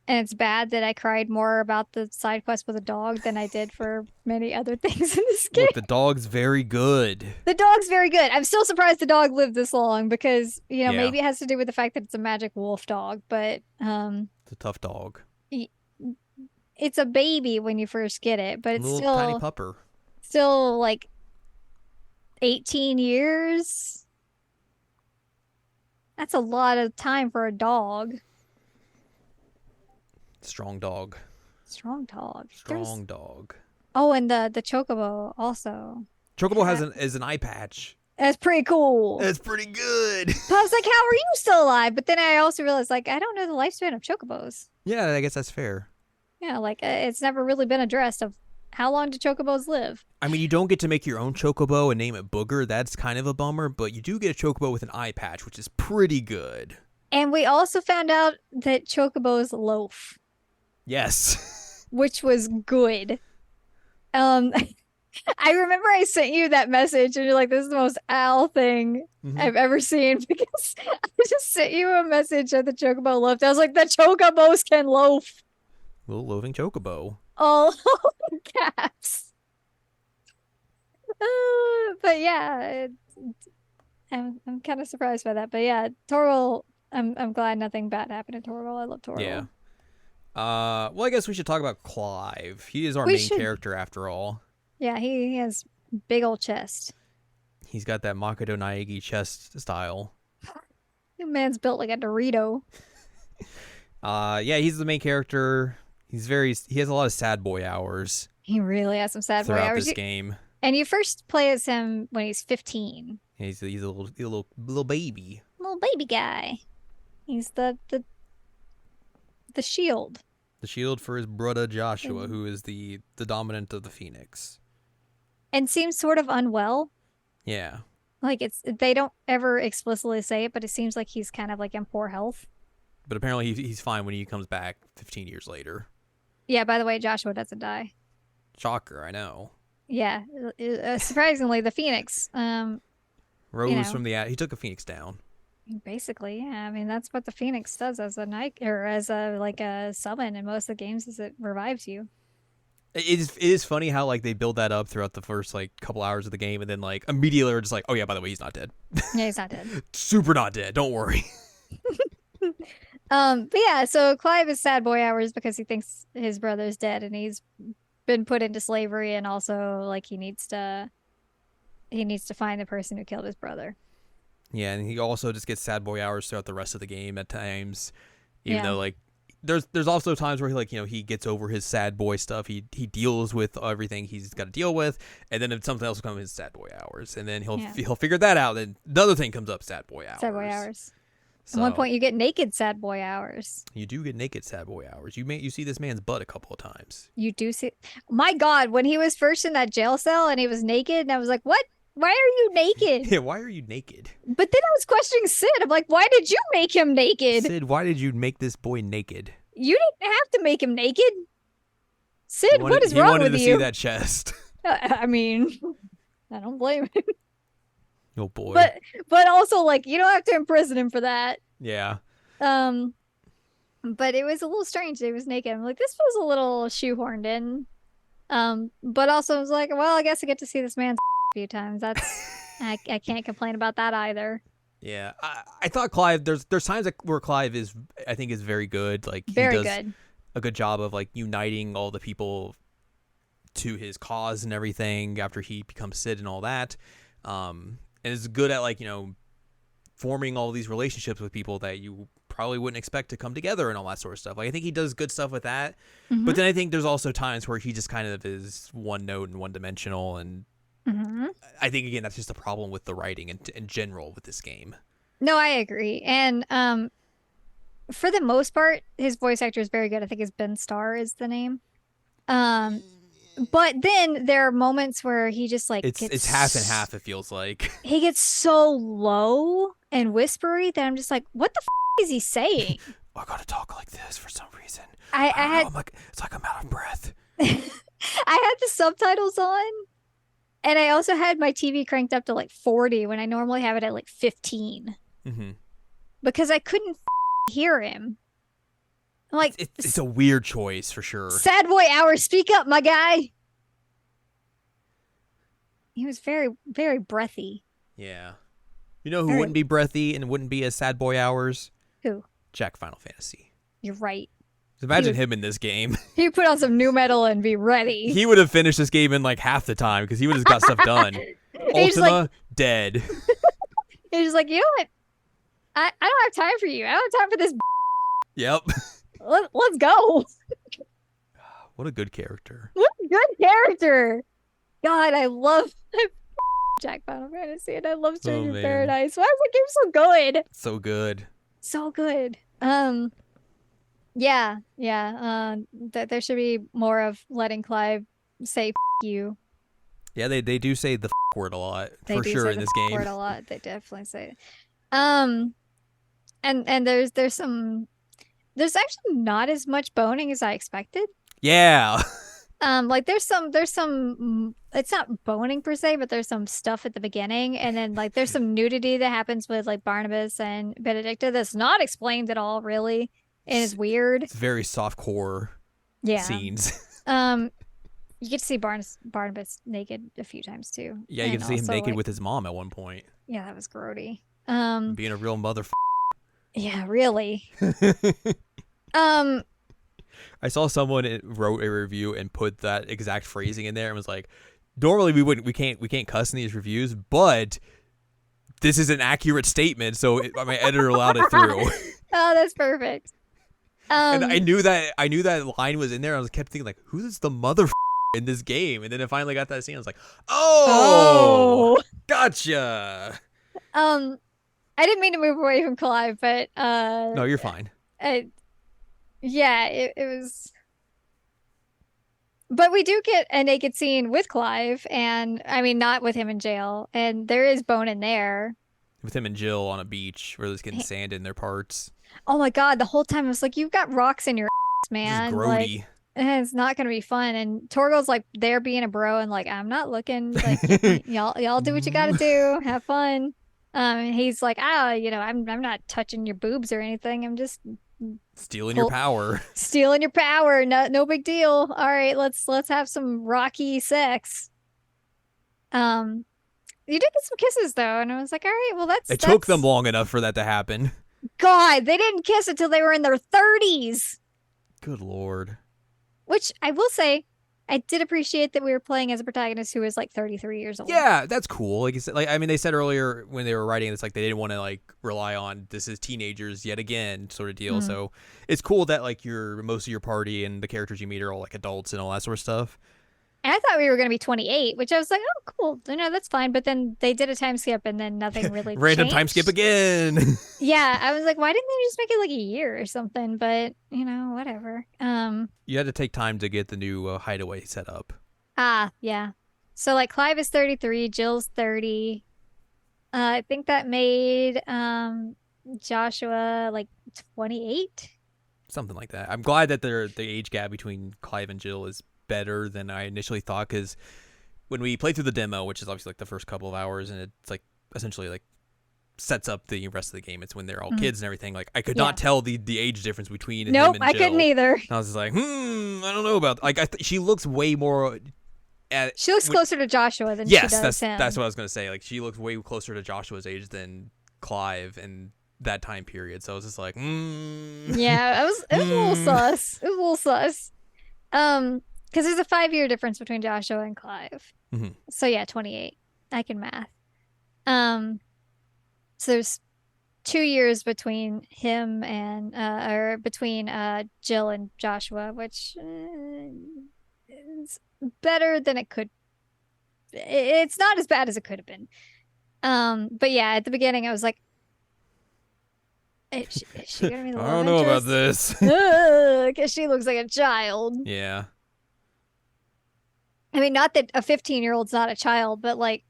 And it's bad that I cried more about the side quest with a dog than I did for many other things in this game. Look, the dog's very good. The dog's very good. I'm still surprised the dog lived this long because, Yeah. maybe it has to do with the fact that it's a magic wolf dog, but It's a tough dog. it's a baby when you first get it, but it's Little tiny pupper. still like 18 years. That's a lot of time for a dog. Strong dog. Strong dog. Strong dog. Oh, and the chocobo also. Chocobo has an eye patch. That's pretty cool. That's pretty good. I was like, how are you still alive? But then I also realized, like, I don't know the lifespan of chocobos. Yeah, I guess that's fair. Yeah, like it's never really been addressed of how long do chocobos live? I mean, you don't get to make your own chocobo and name it Booger. That's kind of a bummer, but you do get a chocobo with an eye patch, which is pretty good. And we also found out that chocobos loaf. Yes. Which was good. I remember I sent you that message and you're like, this is the most Al thing I've ever seen because I just sent you a message that the chocobo loafed. I was like, the chocobos can loaf. Little loafing chocobo. All caps. But yeah, I'm kind of surprised by that. But yeah, Torval, I'm glad nothing bad happened to Torval. I love Torval. Yeah. Well, I guess we should talk about Clive. He is our main character after all. Yeah, he has big old chest. He's got that Makoto Naegi chest style. The man's built like a Dorito. Yeah, he's the main character. He has a lot of sad boy hours. He really has some sad boy throughout hours. this game. And you first play as him when he's 15. He's a little baby. Little baby guy. He's the shield. The shield for his brother Joshua, who is the dominant of the Phoenix. And seems sort of unwell. Yeah. Like they don't ever explicitly say it, but it seems like he's kind of like in poor health. But apparently he's fine when he comes back 15 years later. Yeah, by the way, Joshua doesn't die. Shocker, I know. Yeah, surprisingly, the Phoenix. Rose from the he took a Phoenix down. Basically, yeah. I mean, that's what the Phoenix does as a night or as a summon in most of the games is it revives you. It is funny how like they build that up throughout the first like couple hours of the game, and then like immediately are just like, oh yeah, by the way, he's not dead. Yeah, he's not dead. Super not dead. Don't worry. But yeah, so Clive is sad boy hours because he thinks his brother's dead and he's been put into slavery, and also like he needs to find the person who killed his brother. Yeah, and he also just gets sad boy hours throughout the rest of the game at times, even though like there's also times where he gets over his sad boy stuff. He deals with everything he's got to deal with, and then if something else comes, his sad boy hours, and then he'll figure that out. Then the other thing comes up, sad boy hours. Sad boy hours. So, at one point, you get naked sad boy hours. You do get naked sad boy hours. You see this man's butt a couple of times. You do see. My God, when he was first in that jail cell and he was naked, and I was like, "What? Why are you naked?" Yeah, why are you naked? But then I was questioning Sid. I'm like, "Why did you make him naked?" Sid, why did you make this boy naked? You didn't have to make him naked. Sid, what is wrong with you? He wanted to see that chest. I mean, I don't blame him. Oh boy. But also like you don't have to imprison him for that. Yeah. But it was a little strange that he was naked. I'm like, this feels a little shoehorned in. But also I was like, well, I guess I get to see this man's a few times. That's I can't complain about that either. Yeah. I thought Clive there's times where Clive is very good. Like he does good. A good job of like uniting all the people to his cause and everything after he becomes Sid and all that. And is good at like, forming all these relationships with people that you probably wouldn't expect to come together and all that sort of stuff. Like I think he does good stuff with that. Mm-hmm. But then I think there's also times where he just kind of is one note and one dimensional. And I think, again, that's just a problem with the writing in general with this game. No, I agree. And for the most part, his voice actor is very good. I think it's Ben Starr is the name. But then there are moments where he just like It's half and half. It feels like. he gets so low and whispery that I'm just like, what the is he saying? I gotta talk like this for some reason. I I don't know. had I'm like, it's like I'm out of breath. I had the subtitles on, and I also had my TV cranked up to like 40 when I normally have it at like 15 Mm-hmm. because I couldn't hear him. I'm like, It's a weird choice for sure. sad boy hour, speak up, my guy. He was very, very breathy. Yeah. You know who Very- wouldn't be breathy and wouldn't be as sad boy hours? Who? Jack Final Fantasy. You're right. Imagine him in this game. He put on some new metal and be ready. He would have finished this game in like half the time because he would have got stuff done. He's Ultima, like, dead. he's just like, you know what? I don't have time for you. I don't have time for this. Yep. Let's go. What a good character. What a good character. God, I love Jack Final Fantasy, and I love Stranger man. Paradise. Why is that game so good? So good. So good. Yeah. There should be more of letting Clive say you. Yeah, they do say the word a lot They for do sure say in the this game. word a lot. They definitely say it. And there's actually not as much boning as I expected. Yeah. Like there's some it's not boning per se, but there's some stuff at the beginning, and then like there's some nudity that happens with like Barnabas and Benedicta that's not explained at all really, and it's weird. It's very soft core scenes. You get to see Barnabas naked a few times too. Yeah, you And get to see him also, naked like, with his mom at one point. yeah, that was grody. Being a real mother. Yeah, really. I saw someone wrote a review and put that exact phrasing in there and was like, normally we can't cuss in these reviews, but this is an accurate statement, so my editor allowed it through. Oh, that's perfect. And I knew that line was in there. I kept thinking like, who's the mother in this game? And then I finally got that scene. I was like, oh, gotcha. I didn't mean to move away from Clive, but No, you're fine. Yeah, it was. But we do get a naked scene with Clive, and I mean, not with him in jail, and there is bone in there. With him and Jill on a beach where they're getting sand in their parts. Oh my God, the whole time I was like, you've got rocks in your ass, man. This is grody. Like, it's not gonna be fun. And Torgo's like there being a bro and like, I'm not looking. Like y'all do what you gotta do. Have fun. And he's like, I'm not touching your boobs or anything. I'm just stealing your power. Stealing your power. No big deal. All right, let's have some rocky sex. You did get some kisses though, and I was like, all right, well It took them long enough for that to happen. God, they didn't kiss until they were in their 30s. Good Lord. Which I will say, I did appreciate that we were playing as a protagonist who was like 33 years old. Yeah, that's cool. Like you said, like I mean, they said earlier when they were writing this, like they didn't want to like rely on this is teenagers yet again sort of deal. So it's cool that like most of your party and the characters you meet are all like adults and all that sort of stuff. And I thought we were going to be 28, which I was like, oh, cool. No, that's fine. But then they did a time skip and then nothing really Random changed. time skip again. Yeah, I was like, why didn't they just make it like a year or something? But, whatever. You had to take time to get the new hideaway set up. Yeah. So like Clive is 33, Jill's 30. I think that made Joshua like 28. Something like that. I'm glad that the age gap between Clive and Jill is better than I initially thought, because when we played through the demo, which is obviously like the first couple of hours, and it's like essentially like sets up the rest of the game, it's when they're all kids and everything, like I could not tell the age difference between him and Jill. I couldn't either. And I was just like, I don't know about like she looks way more she looks closer to Joshua than she does him. That's what I was gonna say. Like she looks way closer to Joshua's age than Clive in that time period. So I was just like, Yeah, it was a little sus. It was a little sus. Because there's a 5-year difference between Joshua and Clive. Mm-hmm. So yeah, 28. I can math. So there's 2 years between him and or between Jill and Joshua, which is better than it could. It's not as bad as it could have been. But yeah, at the beginning I was like, is she gonna be the love I don't know interest? about this. Because she looks like a child. Yeah. I mean, not that a 15-year-old's not a child, but like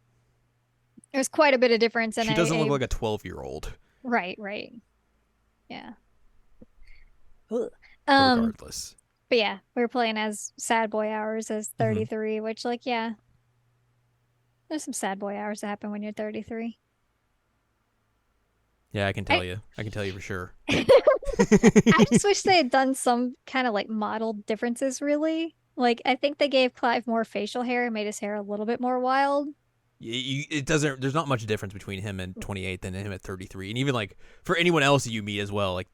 there's quite a bit of difference in She doesn't look like a 12-year-old. Right. Yeah. Ugh. But regardless. But yeah, we were playing as sad boy hours as 33, which like, yeah. There's some sad boy hours that happen when you're 33. Yeah, I can tell you. I can tell you for sure. I just wish they had done some kind of like modeled differences, really. Like, I think they gave Clive more facial hair and made his hair a little bit more wild. It doesn't. There's not much difference between him at 28 than him at 33, and even like for anyone else that you meet as well, like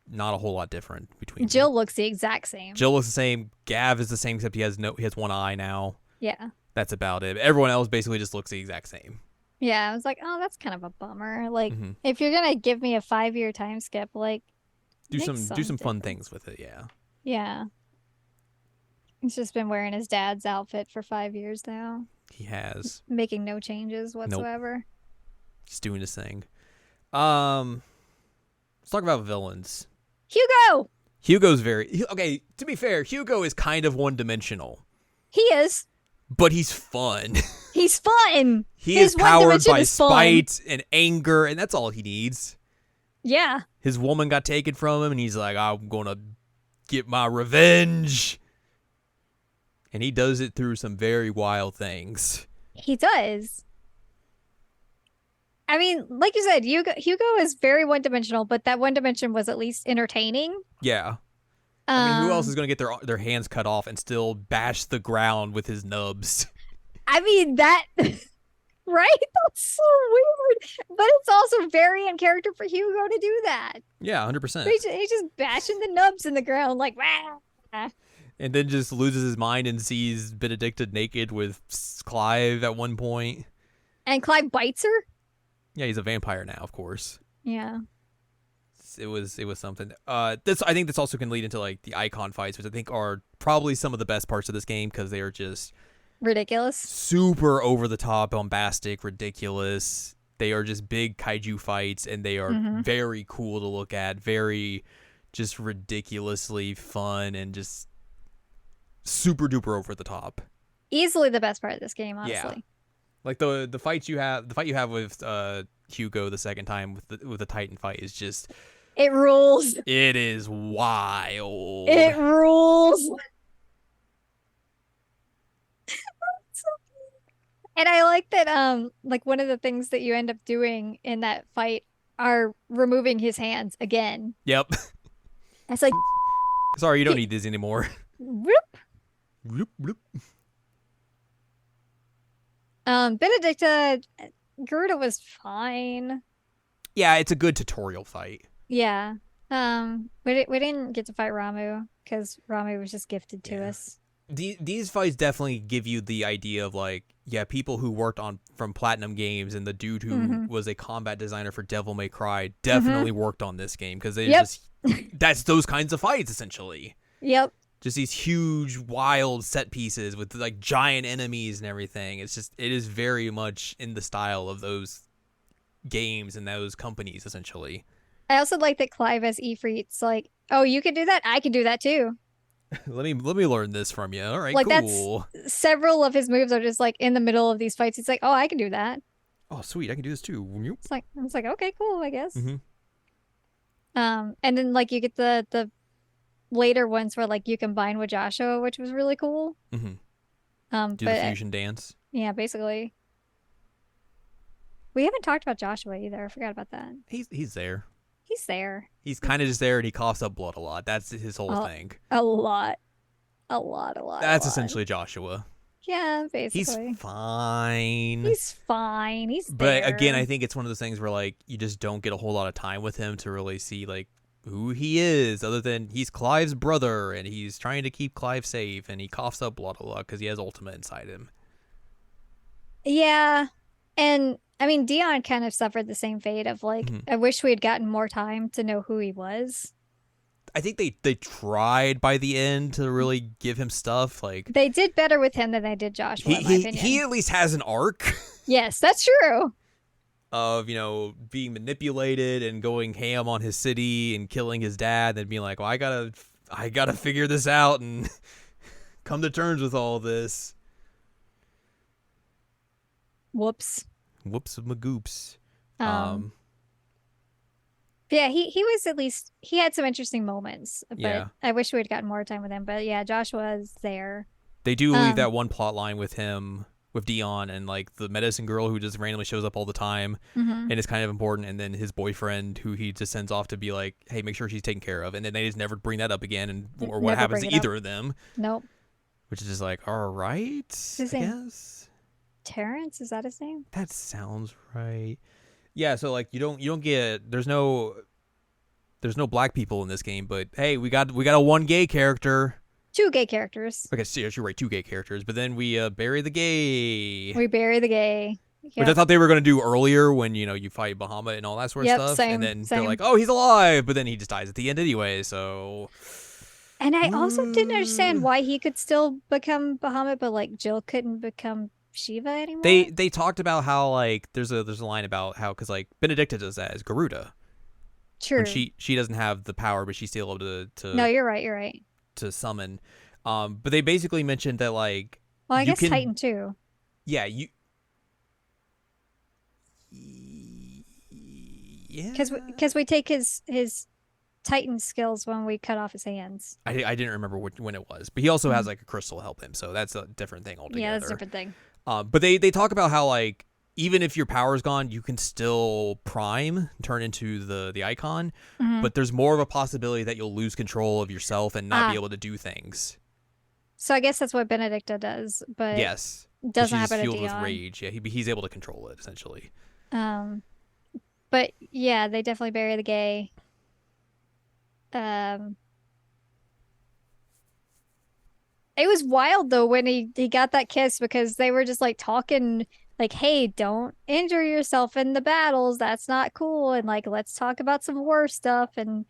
not a whole lot different between. Jill them. looks the exact same. Jill looks the same. Gav is the same, except he has one eye now. Yeah. That's about it. Everyone else basically just looks the exact same. Yeah, I was like, oh, that's kind of a bummer. Like, if you're gonna give me a 5-year time skip, like, do some fun things with it. Yeah. Yeah. He's just been wearing his dad's outfit for 5 years now. He has. Making no changes whatsoever. Nope. Just doing his thing. Let's talk about villains. Hugo! Hugo's okay, to be fair, Hugo is kind of one-dimensional. He is. But he's fun. He's fun. He is powered by spite and anger, and that's all he needs. Yeah. His woman got taken from him, and he's like, I'm going to get my revenge. And he does it through some very wild things. He does. I mean, like you said, Hugo is very one-dimensional, but that one dimension was at least entertaining. Yeah. I mean, who else is going to get their hands cut off and still bash the ground with his nubs? I mean, that... Right? That's so weird. But it's also very in character for Hugo to do that. Yeah, 100%. He's just bashing the nubs in the ground like, wah. And then just loses his mind and sees Benedicta naked with Clive at one point. And Clive bites her? Yeah, he's a vampire now, of course. Yeah. It was something. I think this also can lead into like the icon fights, which I think are probably some of the best parts of this game because they are just ridiculous, super over the top, bombastic, ridiculous. They are just big kaiju fights, and they are very cool to look at. Very, just ridiculously fun and just super duper over the top. Easily the best part of this game, honestly. Yeah. Like the fight you have with Hugo the second time with the Titan fight is just. It rules. It is wild. It rules. And I like that like one of the things that you end up doing in that fight are removing his hands again. Yep. It's like sorry, you don't need these anymore. Whoop. Whoop, whoop. Benedicta Gerda was fine. Yeah, it's a good tutorial fight. Yeah. We didn't get to fight Ramu because Ramu was just gifted to us. These fights definitely give you the idea of like, yeah, people who worked from Platinum Games and the dude who was a combat designer for Devil May Cry definitely worked on this game because that's those kinds of fights essentially. Yep. Just these huge, wild set pieces with like giant enemies and everything. It is very much in the style of those games and those companies essentially. I also like that Clive as Ifrit's like, oh, you can do that? I can do that too. Let me learn this from you. All right, like cool. That's several of his moves are just like in the middle of these fights. It's like, oh, I can do that. Oh, sweet, I can do this too. It's like okay, cool, I guess. And then like you get the later ones where like you combine with Joshua, which was really cool. Do the fusion dance. Yeah, basically. We haven't talked about Joshua either. I forgot about that. He's there. He's there. He's kind of just there, and he coughs up blood a lot. That's his whole thing. A lot. That's essentially Joshua. Yeah, basically. He's fine. He's there. But again, I think it's one of those things where like you just don't get a whole lot of time with him to really see like who he is, other than he's Clive's brother, and he's trying to keep Clive safe, and he coughs up blood a lot because he has ultimate inside him. Yeah, and I mean, Dion kind of suffered the same fate of like, I wish we had gotten more time to know who he was. I think they tried by the end to really give him stuff. Like they did better with him than they did Joshua, in my opinion. He at least has an arc. Yes, that's true. Of, being manipulated and going ham on his city and killing his dad and being like, well, I gotta figure this out and come to terms with all this. Whoops. Whoops of magoops. Yeah, he was at least he had some interesting moments, but Yeah. I wish we had gotten more time with him. But yeah, Josh was there. They do leave that one plot line with him, with Dion, and like the medicine girl who just randomly shows up all the time and is kind of important, and then his boyfriend who he just sends off to be like, hey, make sure she's taken care of, and then they just never bring that up again, and or what happens to either of them. Nope. Which is just like, all right, I guess. Terrence, is that his name? That sounds right. Yeah, so like you don't get there's no black people in this game, but hey, we got a one gay character. 2 gay characters. Okay, so you're right, 2 gay characters, but then we bury the gay. We bury the gay. Yep. Which I thought they were going to do earlier when, you fight Bahamut and all that sort of stuff. Same, and then they're like, oh, he's alive. But then he just dies at the end anyway, so. And I also didn't understand why he could still become Bahamut, but like Jill couldn't become Shiva anymore. They talked about how like there's a line about how, because like Benedicta does that as Garuda. True. When she doesn't have the power, but she's still able to. No, you're right. To summon. But they basically mentioned that like. Well, I guess Titan too. Yeah, Because we take his Titan skills when we cut off his hands. I didn't remember when it was, but he also has like a crystal help him, so that's a different thing altogether. Yeah, that's a different thing. But they talk about how like even if your power's gone, you can still prime, turn into the icon, but there's more of a possibility that you'll lose control of yourself and not be able to do things. So I guess that's what Benedicta does, but yes, doesn't happen to fueled Dion. with rage. Yeah, he's able to control it essentially. But yeah, they definitely bury the gay. It was wild though when he got that kiss, because they were just like talking like, hey, don't injure yourself in the battles, that's not cool, and like let's talk about some war stuff and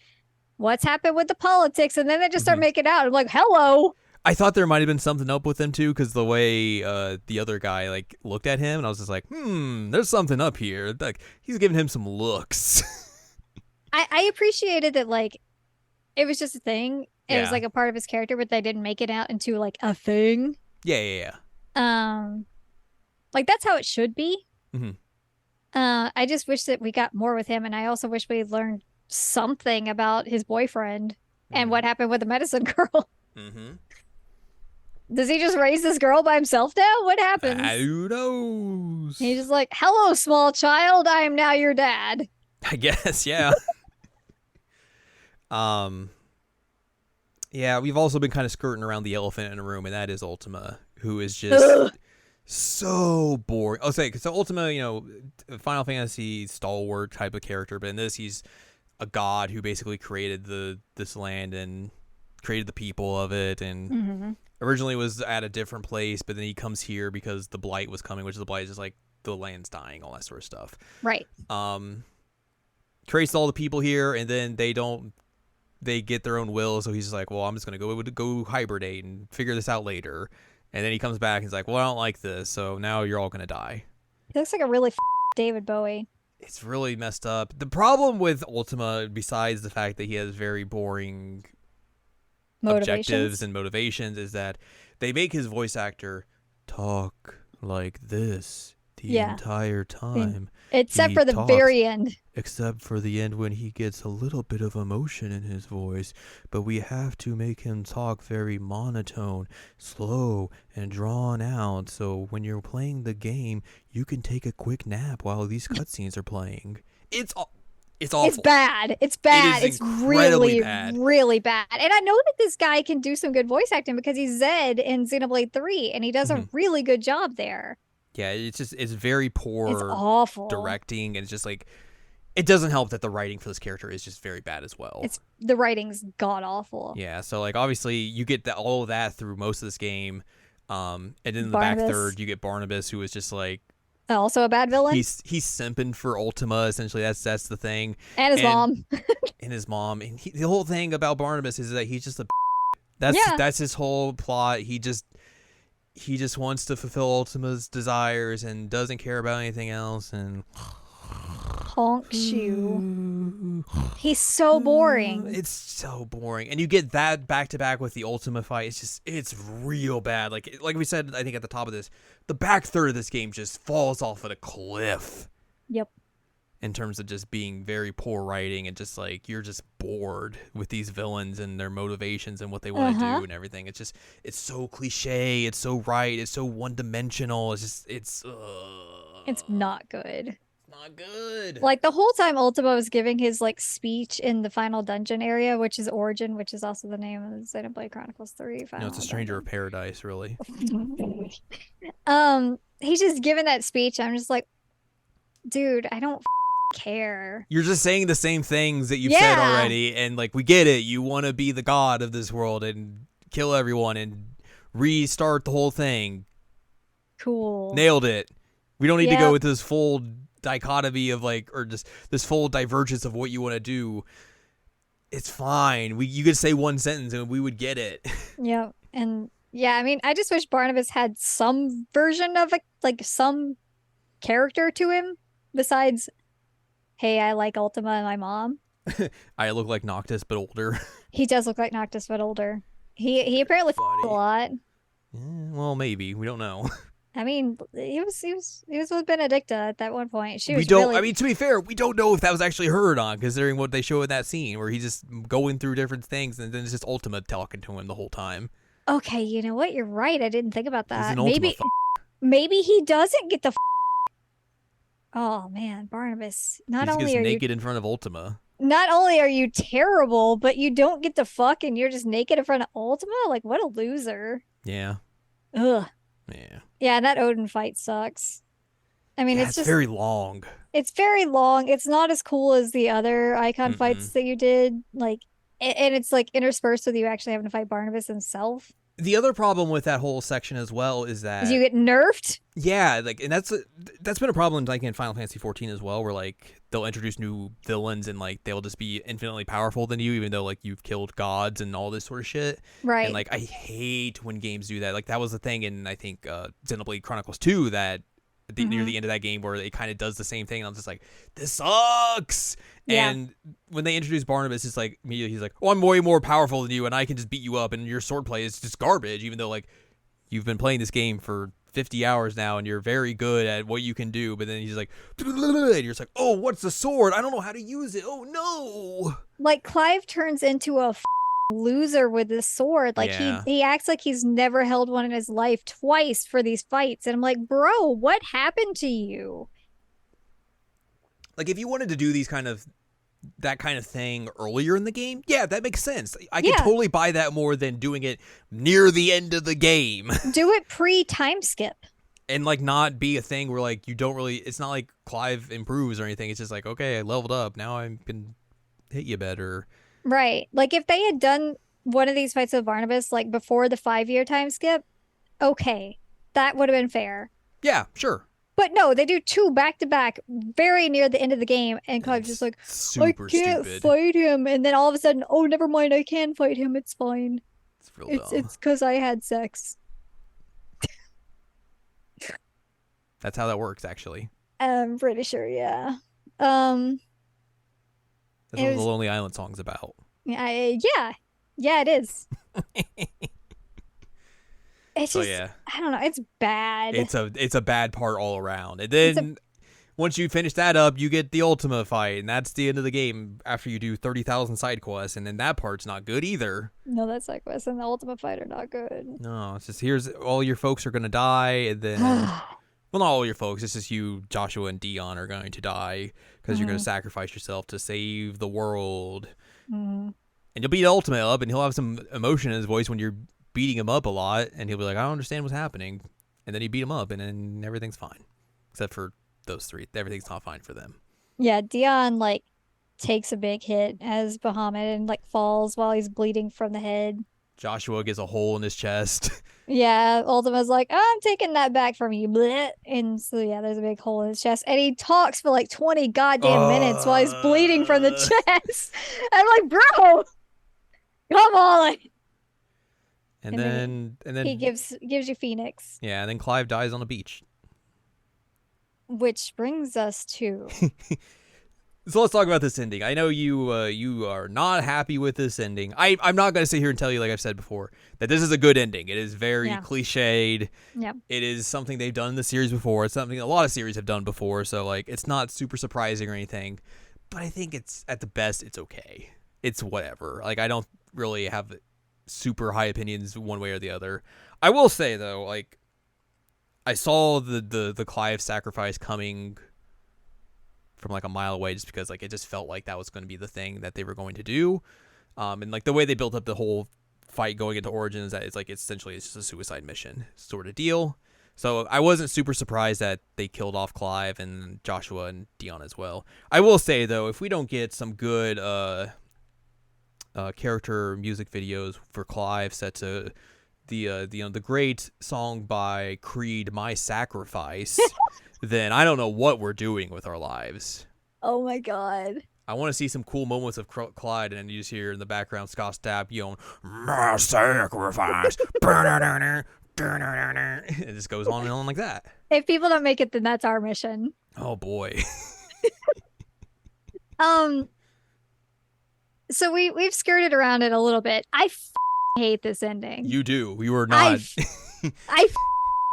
what's happened with the politics, and then they just start making out. I'm like, hello. I thought there might have been something up with him too, because the way the other guy like looked at him, and I was just like, there's something up here. Like he's giving him some looks. I appreciated that, like it was just a thing. It was like a part of his character, but they didn't make it out into like a thing. Yeah. Like that's how it should be. Mm-hmm. I just wish that we got more with him, and I also wish we learned something about his boyfriend and what happened with the medicine girl. Does he just raise this girl by himself now? What happens? Who knows? He's just like, hello, small child. I am now your dad. I guess, yeah. Yeah, we've also been kind of skirting around the elephant in the room, and that is Ultima, who is just so boring. I'll say, because Ultima, Final Fantasy stalwart type of character, but in this, he's a god who basically created this land and created the people of it, and originally was at a different place, but then he comes here because the blight was coming, which the blight is just like the land's dying, all that sort of stuff. Right. Creates all the people here, and then they get their own will, so he's just like, well, I'm just gonna go hibernate and figure this out later. And then he comes back and he's like, well, I don't like this, so now you're all gonna die. He looks like a really David Bowie. It's really messed up. The problem with Ultima, besides the fact that he has very boring objectives and motivations, is that they make his voice actor talk like this the entire time. Except for the very end. Except for the end when he gets a little bit of emotion in his voice. But we have to make him talk very monotone, slow, and drawn out. So when you're playing the game, you can take a quick nap while these cutscenes are playing. It's awful. It's bad. It's bad. It's really bad. Really bad. And I know that this guy can do some good voice acting because he's Zed in Xenoblade 3, and he does a really good job there. Yeah, it's very poor. It's awful directing, and it's just like, it doesn't help that the writing for this character is just very bad as well. The writing's god awful. Yeah, so like obviously you get all of that through most of this game, and then in the back third you get Barnabas, who is just like also a bad villain. He's simping for Ultima, essentially. That's the thing. And his mom. And his mom, and the whole thing about Barnabas is that he's just a. That's his whole plot. He just wants to fulfill Ultima's desires and doesn't care about anything else. And punks you. He's so boring. It's so boring. And you get that back to back with the Ultima fight. It's real bad. Like we said, I think at the top of this, the back third of this game just falls off at a cliff. Yep. In terms of just being very poor writing and just like you're just bored with these villains and their motivations and what they want to do and everything. It's so cliche. It's so right. It's so one dimensional. It's not good. Not good. Like the whole time Ultima was giving his like speech in the final dungeon area, which is Origin, which is also the name of Xenoblade Chronicles 3. No, it's a Stranger of Paradise, really. He's just giving that speech. I'm just like, dude, I don't care. You're just saying the same things that you've said already, and like we get it. You want to be the god of this world and kill everyone and restart the whole thing. Cool. Nailed it. We don't need to go with this full dichotomy of like, or just this full divergence of what you want to do. It's fine. You could say one sentence and we would get it. Yeah. And yeah, I mean, I just wish Barnabas had some version of like some character to him besides, hey, I like Ultima and my mom. I look like Noctis but older. He does look like Noctis but older. He apparently a lot. Yeah, well, maybe. We don't know. I mean, he was with Benedicta at that one point. I mean, to be fair, we don't know if that was actually her or not, considering what they show in that scene where he's just going through different things, and then it's just Ultima talking to him the whole time. Okay, you know what? You're right. I didn't think about that. Maybe he doesn't get the. Oh man, Barnabas! He's just naked in front of Ultima. Not only are you terrible, but you don't get to fuck, and you're just naked in front of Ultima. Like, what a loser! Yeah. Ugh. Yeah. Yeah, that Odin fight sucks. I mean, it's just very long. It's very long. It's not as cool as the other icon fights that you did. Like, and it's like interspersed with you actually having to fight Barnabas himself. The other problem with that whole section as well is that you get nerfed. Yeah, like, and that's been a problem like in Final Fantasy 14 as well, where like they'll introduce new villains and like they'll just be infinitely powerful than you, even though like you've killed gods and all this sort of shit. Right. And like I hate when games do that. Like that was the thing in I think Xenoblade Chronicles 2 that near the end of that game where it kind of does the same thing. And I'm just like, this sucks. Yeah. And when they introduce Barnabas, it's like immediately he's like, oh, I'm way more powerful than you, and I can just beat you up, and your swordplay is just garbage, even though like you've been playing this game for 50 hours now, and you're very good at what you can do. But then he's like, and you're just like, oh, what's the sword? I don't know how to use it. Oh no! Like Clive turns into a loser with this sword. Like he acts like he's never held one in his life twice for these fights, and I'm like, bro, what happened to you? Like, if you wanted to do that kind of thing earlier in the game, yeah, that makes sense. I can totally buy that more than doing it near the end of the game. Do it pre-time skip. And, like, not be a thing where, like, you don't really... It's not like Clive improves or anything. It's just like, okay, I leveled up. Now I can hit you better. Right. Like, if they had done one of these fights with Barnabas, like, before the 5-year time skip, okay. That would have been fair. Yeah, sure. But no, they do 2 back-to-back very near the end of the game, and Clive's just like, I can't fight him. And then all of a sudden, oh, never mind, I can fight him. It's fine. It's real dumb. It's because I had sex. That's how that works, actually. I'm pretty sure, yeah. That's what the Lonely Island song's about. Yeah, it is. It's just, I don't know. It's bad. It's a bad part all around. And then once you finish that up, you get the Ultima fight, and that's the end of the game after you do 30,000 side quests, and then that part's not good either. No, that side quest and the Ultima fight are not good. No, it's just here's all your folks are gonna die, and then well, not all your folks. It's just you, Joshua, and Dion are going to die because you're gonna sacrifice yourself to save the world. And you'll beat Ultima up, and he'll have some emotion in his voice when you're beating him up a lot, and he'll be like, I don't understand what's happening. And then you beat him up, and then everything's fine. Except for those 3. Everything's not fine for them. Yeah, Dion, like, takes a big hit as Bahamut and, like, falls while he's bleeding from the head. Joshua gets a hole in his chest. Yeah, Ultima's like, oh, I'm taking that back from you. Bleh. And so, yeah, there's a big hole in his chest. And he talks for, like, 20 goddamn minutes while he's bleeding from the chest. I'm like, bro, come on. And then he gives you Phoenix. Yeah, and then Clive dies on a beach. Which brings us to So let's talk about this ending. I know you are not happy with this ending. I'm not going to sit here and tell you, like I've said before, that this is a good ending. It is very cliched. Yeah. It is something they've done in the series before. It's something a lot of series have done before. So like, it's not super surprising or anything. But I think it's at the best, it's okay. It's whatever. Like, I don't really have super high opinions one way or the other. I will say though, like, I saw the Clive sacrifice coming from like a mile away, just because like it just felt like that was going to be the thing that they were going to do, and like the way they built up the whole fight going into Origins, that it's like essentially it's just a suicide mission sort of deal. So I wasn't super surprised that they killed off Clive and Joshua and Dion as well. I will say though, if we don't get some good character music videos for Clive set to the great song by Creed, "My Sacrifice," then I don't know what we're doing with our lives. Oh my god. I want to see some cool moments of Clyde, and then you just hear in the background Scott Stapp yelling, "My sacrifice." It just goes on and on like that. If people don't make it, then that's our mission. Oh boy. So we've skirted around it a little bit. I hate this ending. You do. You are not. I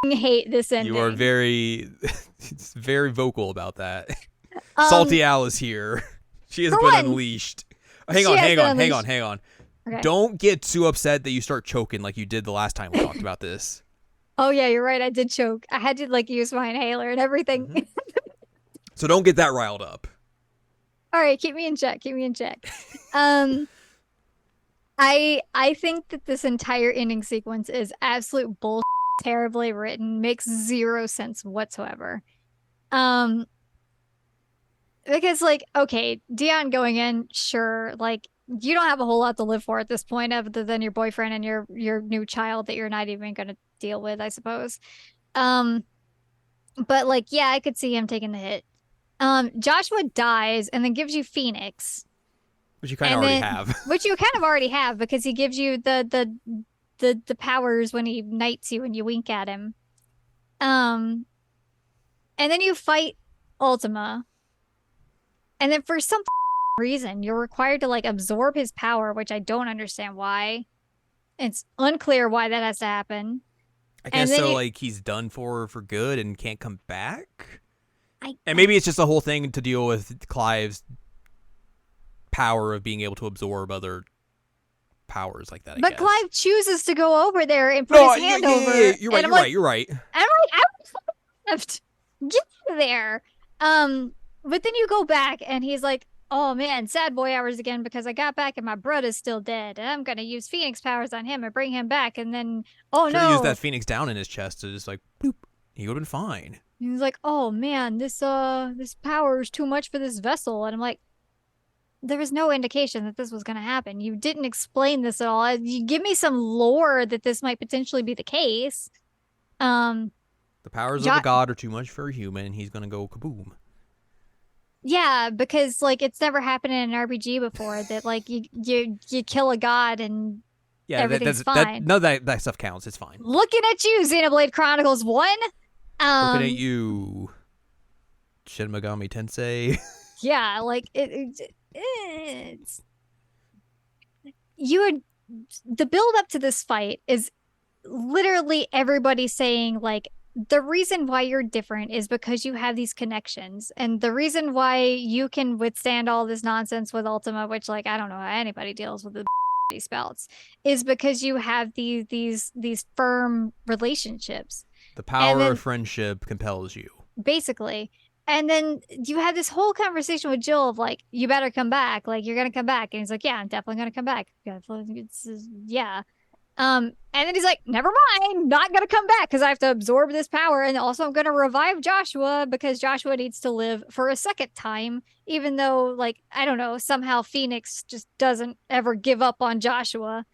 hate this ending. You are very vocal about that. Salty Al is here. She has been unleashed. Hang on. Okay. Don't get too upset that you start choking like you did the last time we talked about this. Oh yeah, you're right. I did choke. I had to like use my inhaler and everything. Mm-hmm. So don't get that riled up. All right, keep me in check. I think that this entire ending sequence is absolute bullshit, terribly written, makes zero sense whatsoever. Because like, okay, Dion going in, sure, like you don't have a whole lot to live for at this point other than your boyfriend and your new child that you're not even going to deal with, I suppose. But like, yeah, I could see him taking the hit. Joshua dies and then gives you Phoenix. Which you kind of already have. Which you kind of already have because he gives you the powers when he knights you and you wink at him. And then you fight Ultima. And then for some reason, you're required to like absorb his power, which I don't understand why. It's unclear why that has to happen. I guess so, like he's done for good and can't come back. And maybe it's just a whole thing to deal with Clive's power of being able to absorb other powers like that. But Clive chooses to go over there and put his hand over. Yeah. You're right. I'm like, I have to get there. But then you go back and he's like, oh man, sad boy hours again because I got back and my brother's still dead. And I'm going to use Phoenix powers on him and bring him back. And then, no. Use that Phoenix down in his chest to just like, bloop. He would have been fine. And he's like, oh man, this power is too much for this vessel. And I'm like, there was no indication that this was going to happen. You didn't explain this at all. You give me some lore that this might potentially be the case. The powers of the god are too much for a human. He's going to go kaboom. Yeah, because like it's never happened in an RPG before that like you kill a god and everything's fine. That stuff counts. It's fine. Looking at you, Xenoblade Chronicles 1. Looking at you, Shin Megami Tensei. Yeah, like it's the build up to this fight is literally everybody saying like the reason why you're different is because you have these connections, and the reason why you can withstand all this nonsense with Ultima, which like I don't know how anybody deals with these spells, is because you have these firm relationships. The power of friendship compels you. Basically. And then you had this whole conversation with Jill of like, you better come back. Like, you're going to come back. And he's like, yeah, I'm definitely going to come back. Yeah. And then he's like, never mind. Not going to come back because I have to absorb this power. And also I'm going to revive Joshua because Joshua needs to live for a second time. Even though, like, I don't know, somehow Phoenix just doesn't ever give up on Joshua.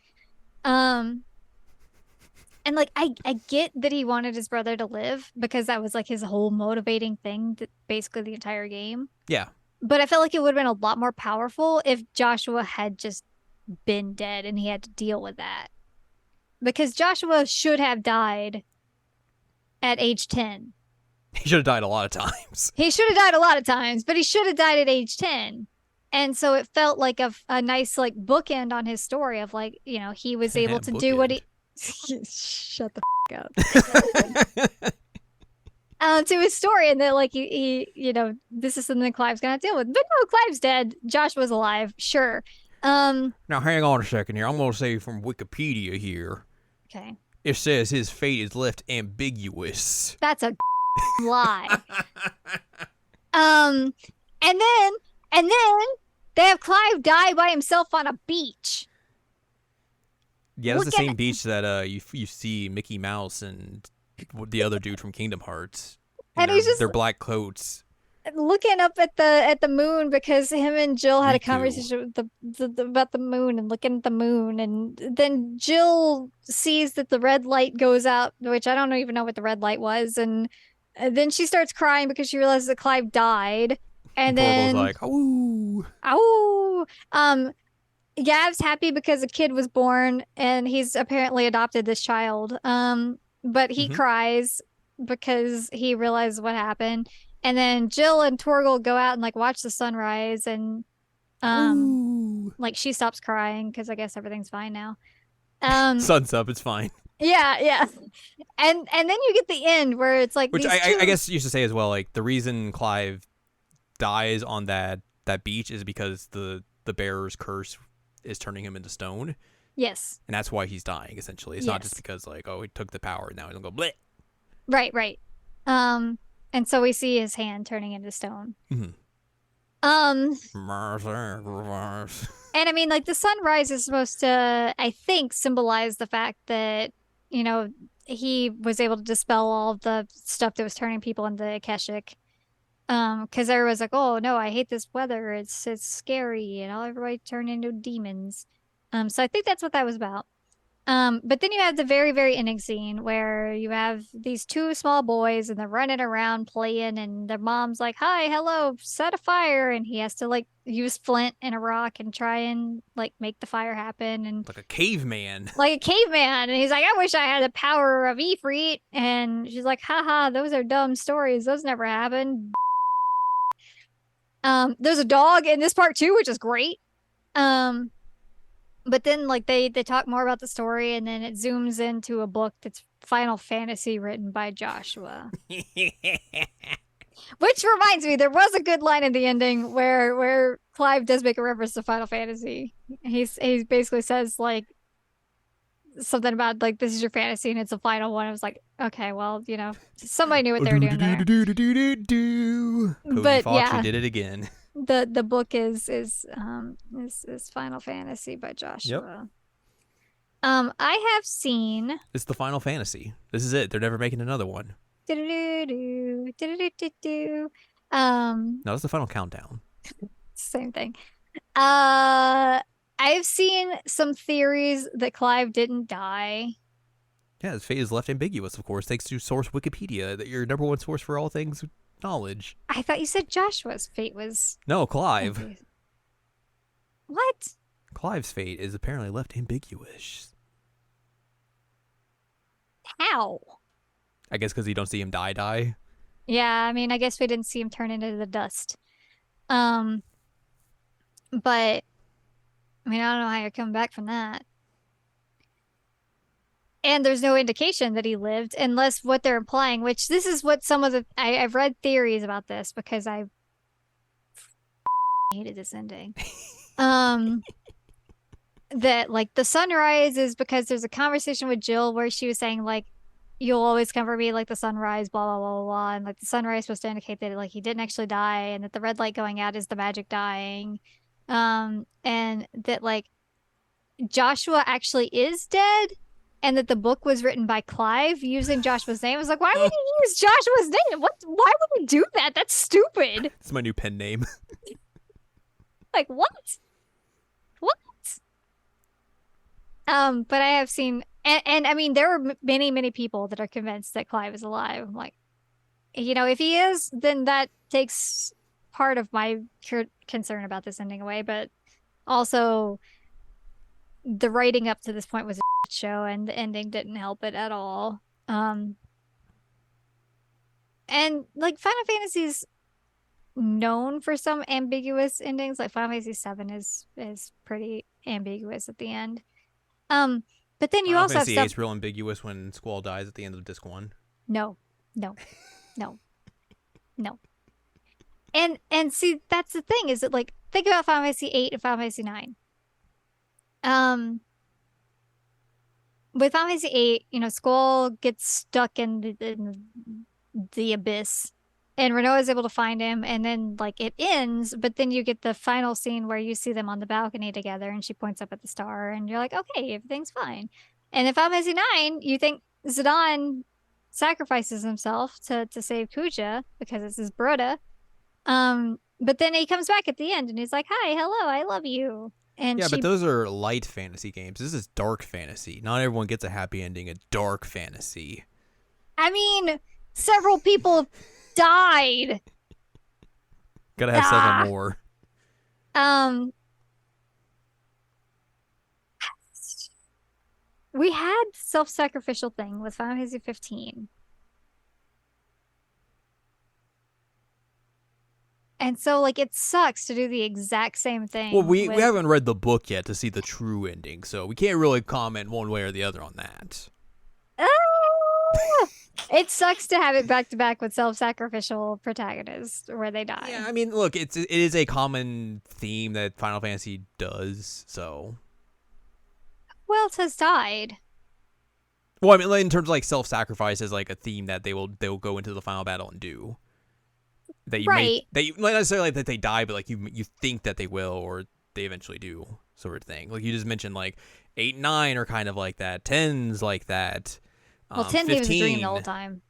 And, like, I get that he wanted his brother to live because that was, like, his whole motivating thing, basically the entire game. Yeah. But I felt like it would have been a lot more powerful if Joshua had just been dead and he had to deal with that. Because Joshua should have died at age 10. He should have died a lot of times. He should have died a lot of times, but he should have died at age 10. And so it felt like a nice like bookend on his story of like, he was able to do what he shut the up. To his story, and that like he this is something Clive's gonna deal with. But no, Clive's dead. Joshua's alive. Sure. Now hang on a second here. I'm gonna say from Wikipedia here. Okay. It says his fate is left ambiguous. That's a lie. And then they have Clive die by himself on a beach. Yeah, that's the same beach that you see Mickey Mouse and the other dude from Kingdom Hearts. And he's just their black coats. Looking up at the moon because him and Jill had a conversation with about the moon and looking at the moon, and then Jill sees that the red light goes out, which I don't even know what the red light was, and then she starts crying because she realizes that Clive died, and then like, "Ooh, oh, Gav's happy because a kid was born, and he's apparently adopted this child, but he cries because he realizes what happened." And then Jill and Torgal go out and like watch the sunrise, and like she stops crying because I guess everything's fine now. Sun's up, it's fine. Yeah. And then you get the end where it's like, which I guess you should say as well, like the reason Clive dies on that beach is because the bearer's curse is turning him into stone. Yes. And that's why he's dying, essentially. It's not just because like, oh, he took the power and now he's gonna go bleh. Right. And so we see his hand turning into stone. Mm-hmm. And I mean, like the sunrise is supposed to, I think, symbolize the fact that, he was able to dispel all of the stuff that was turning people into Akashic. Because everyone's like, oh no, I hate this weather. It's scary, and everybody turned into demons. So I think that's what that was about. But then you have the very, very ending scene where you have these two small boys and they're running around playing, and their mom's like, hi, hello, set a fire. And he has to like use flint and a rock and try and like make the fire happen. And like a caveman. And he's like, I wish I had the power of Ifrit. And she's like, haha, those are dumb stories. Those never happened. There's a dog in this part too, which is great. But then, like, they talk more about the story, and then it zooms into a book that's Final Fantasy written by Joshua. Which reminds me, there was a good line in the ending where Clive does make a reference to Final Fantasy. He basically says, like, something about, like, this is your fantasy, and it's the final one. I was like, okay, well, somebody knew what they were doing there. But yeah, did it again. The book is Final Fantasy by Joshua. Yep. I have seen. It's the Final Fantasy. This is it. They're never making another one. No, that's the Final Countdown. Same thing. I've seen some theories that Clive didn't die. Yeah, his fate is left ambiguous, of course, thanks to source Wikipedia, that your number one source for all things knowledge. I thought you said Joshua's fate was... No, Clive. What? Clive's fate is apparently left ambiguous. How? I guess because you don't see him die. Yeah, I mean, I guess we didn't see him turn into the dust. But, I mean, I don't know how you're coming back from that. And there's no indication that he lived, unless what they're implying, which this is what some of the... I've read theories about this because I hated this ending. That, like, the sunrise is because there's a conversation with Jill where she was saying, like, you'll always come for me like the sunrise, blah, blah, blah, blah, blah. And, like, the sunrise is supposed to indicate that, like, he didn't actually die, and that the red light going out is the magic dying. And that, like, Joshua actually is dead, and that the book was written by Clive using Joshua's name. I was like, why would he use Joshua's name? Why would he do that? That's stupid. It's my new pen name. Like, what? But I have seen, and I mean, there are many, many people that are convinced that Clive is alive. I'm like, if he is, then that takes part of my concern about this ending away. But also, the writing up to this point was a show, and the ending didn't help it at all. And like Final Fantasy's known for some ambiguous endings. Like Final Fantasy VII is pretty ambiguous at the end. Um, but then you Final also have Fantasy VIII stuff. is real ambiguous when Squall dies at the end of disc 1. No, no, no, no. And see, that's the thing, is that like think about Final Fantasy VIII and Final Fantasy IX. Um, with Final Fantasy VIII, Squall gets stuck in the abyss, and Renault is able to find him, and then like it ends, but then you get the final scene where you see them on the balcony together, and she points up at the star, and you're like, okay, everything's fine. And in Final Fantasy IX, you think Zidane sacrifices himself to save Kuja because it's his brother. But then he comes back at the end and he's like, "Hi, hello, I love you." And Yeah, but she, those are light fantasy games. This is dark fantasy. Not everyone gets a happy ending in dark fantasy. I mean, several people died. Gotta have several Ah. more. Um, we had self-sacrificial thing with Final Fantasy 15. And so like it sucks to do the exact same Well, thing we with haven't read the book yet to see the true ending, so we can't really comment one way or the other on that. Ah! It sucks to have it back to back with self-sacrificial protagonists where they Yeah, die. I mean, look, it is a common theme that Final Fantasy does. So, Who else has died? well, I mean, in terms of like self-sacrifice is like a theme that they will go into the final battle and do. Right. That you not necessarily that they die, but like you think that they will or they eventually do, sort of thing. Like you just mentioned, like 8, 9 are kind of like that. 10's like that. Well, 10 he was a dream the whole 15, time.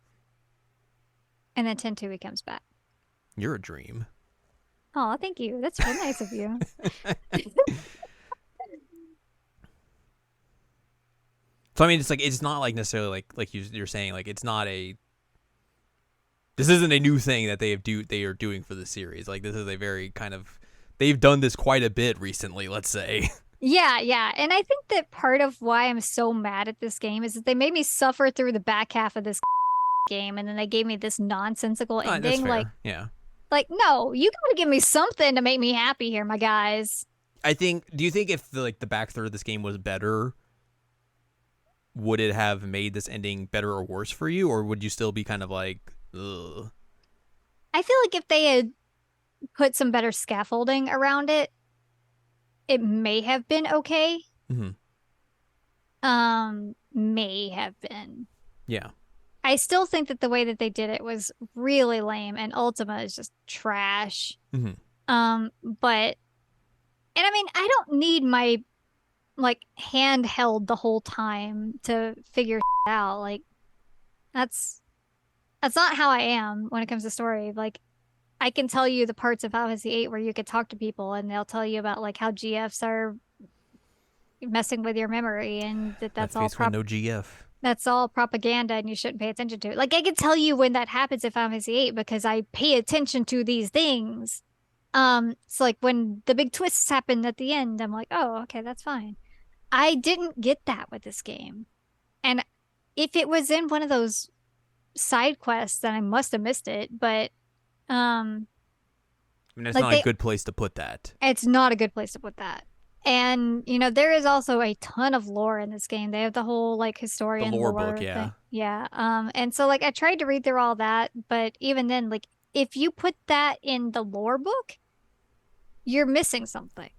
And then 10-2 he comes back. you're a dream. Oh, thank you. That's real nice of you. So I mean, it's like it's not like necessarily like you're saying like it's not a. This isn't a new thing that they are doing for the series. Like this is a very kind of they've done this quite a bit recently. Let's say. Yeah, yeah. And I think that part of why I'm so mad at this game is that they made me suffer through the back half of this game and then they gave me this nonsensical All right, that's ending. fair. Yeah. Like, no, you gotta give me something to make me happy here, my guys. I think. Do you think if the back third of this game was better, would it have made this ending better or worse for you, or would you still be kind of like, ugh? I feel like if they had put some better scaffolding around it, it may have been okay. Mm-hmm. May have been. Yeah. I still think that the way that they did it was really lame, and Ultima is just trash. Mm-hmm. But and I mean, I don't need my like handheld the whole time to figure out. Like that's that's not how I am when it comes to story. Like I can tell you the parts of Final Fantasy VIII where you could talk to people and they'll tell you about like how GFs are messing with your memory and That face with no GF. that's all propaganda and you shouldn't pay attention to it. Like I can tell you when that happens in Final Fantasy VIII because I pay attention to these things. It's like when the big twists happen at the end, I'm like, oh, okay, that's fine. I didn't get that with this game. And if it was in one of those side quests, then I must have missed it. But um I mean, that's like not a they good place to put that. it's not a good place to put that. And there is also a ton of lore in this game. They have the whole like The historian lore book, lore yeah. thing. Yeah. And so like I tried to read through all that, but even then, like if you put that in the lore book, you're missing something.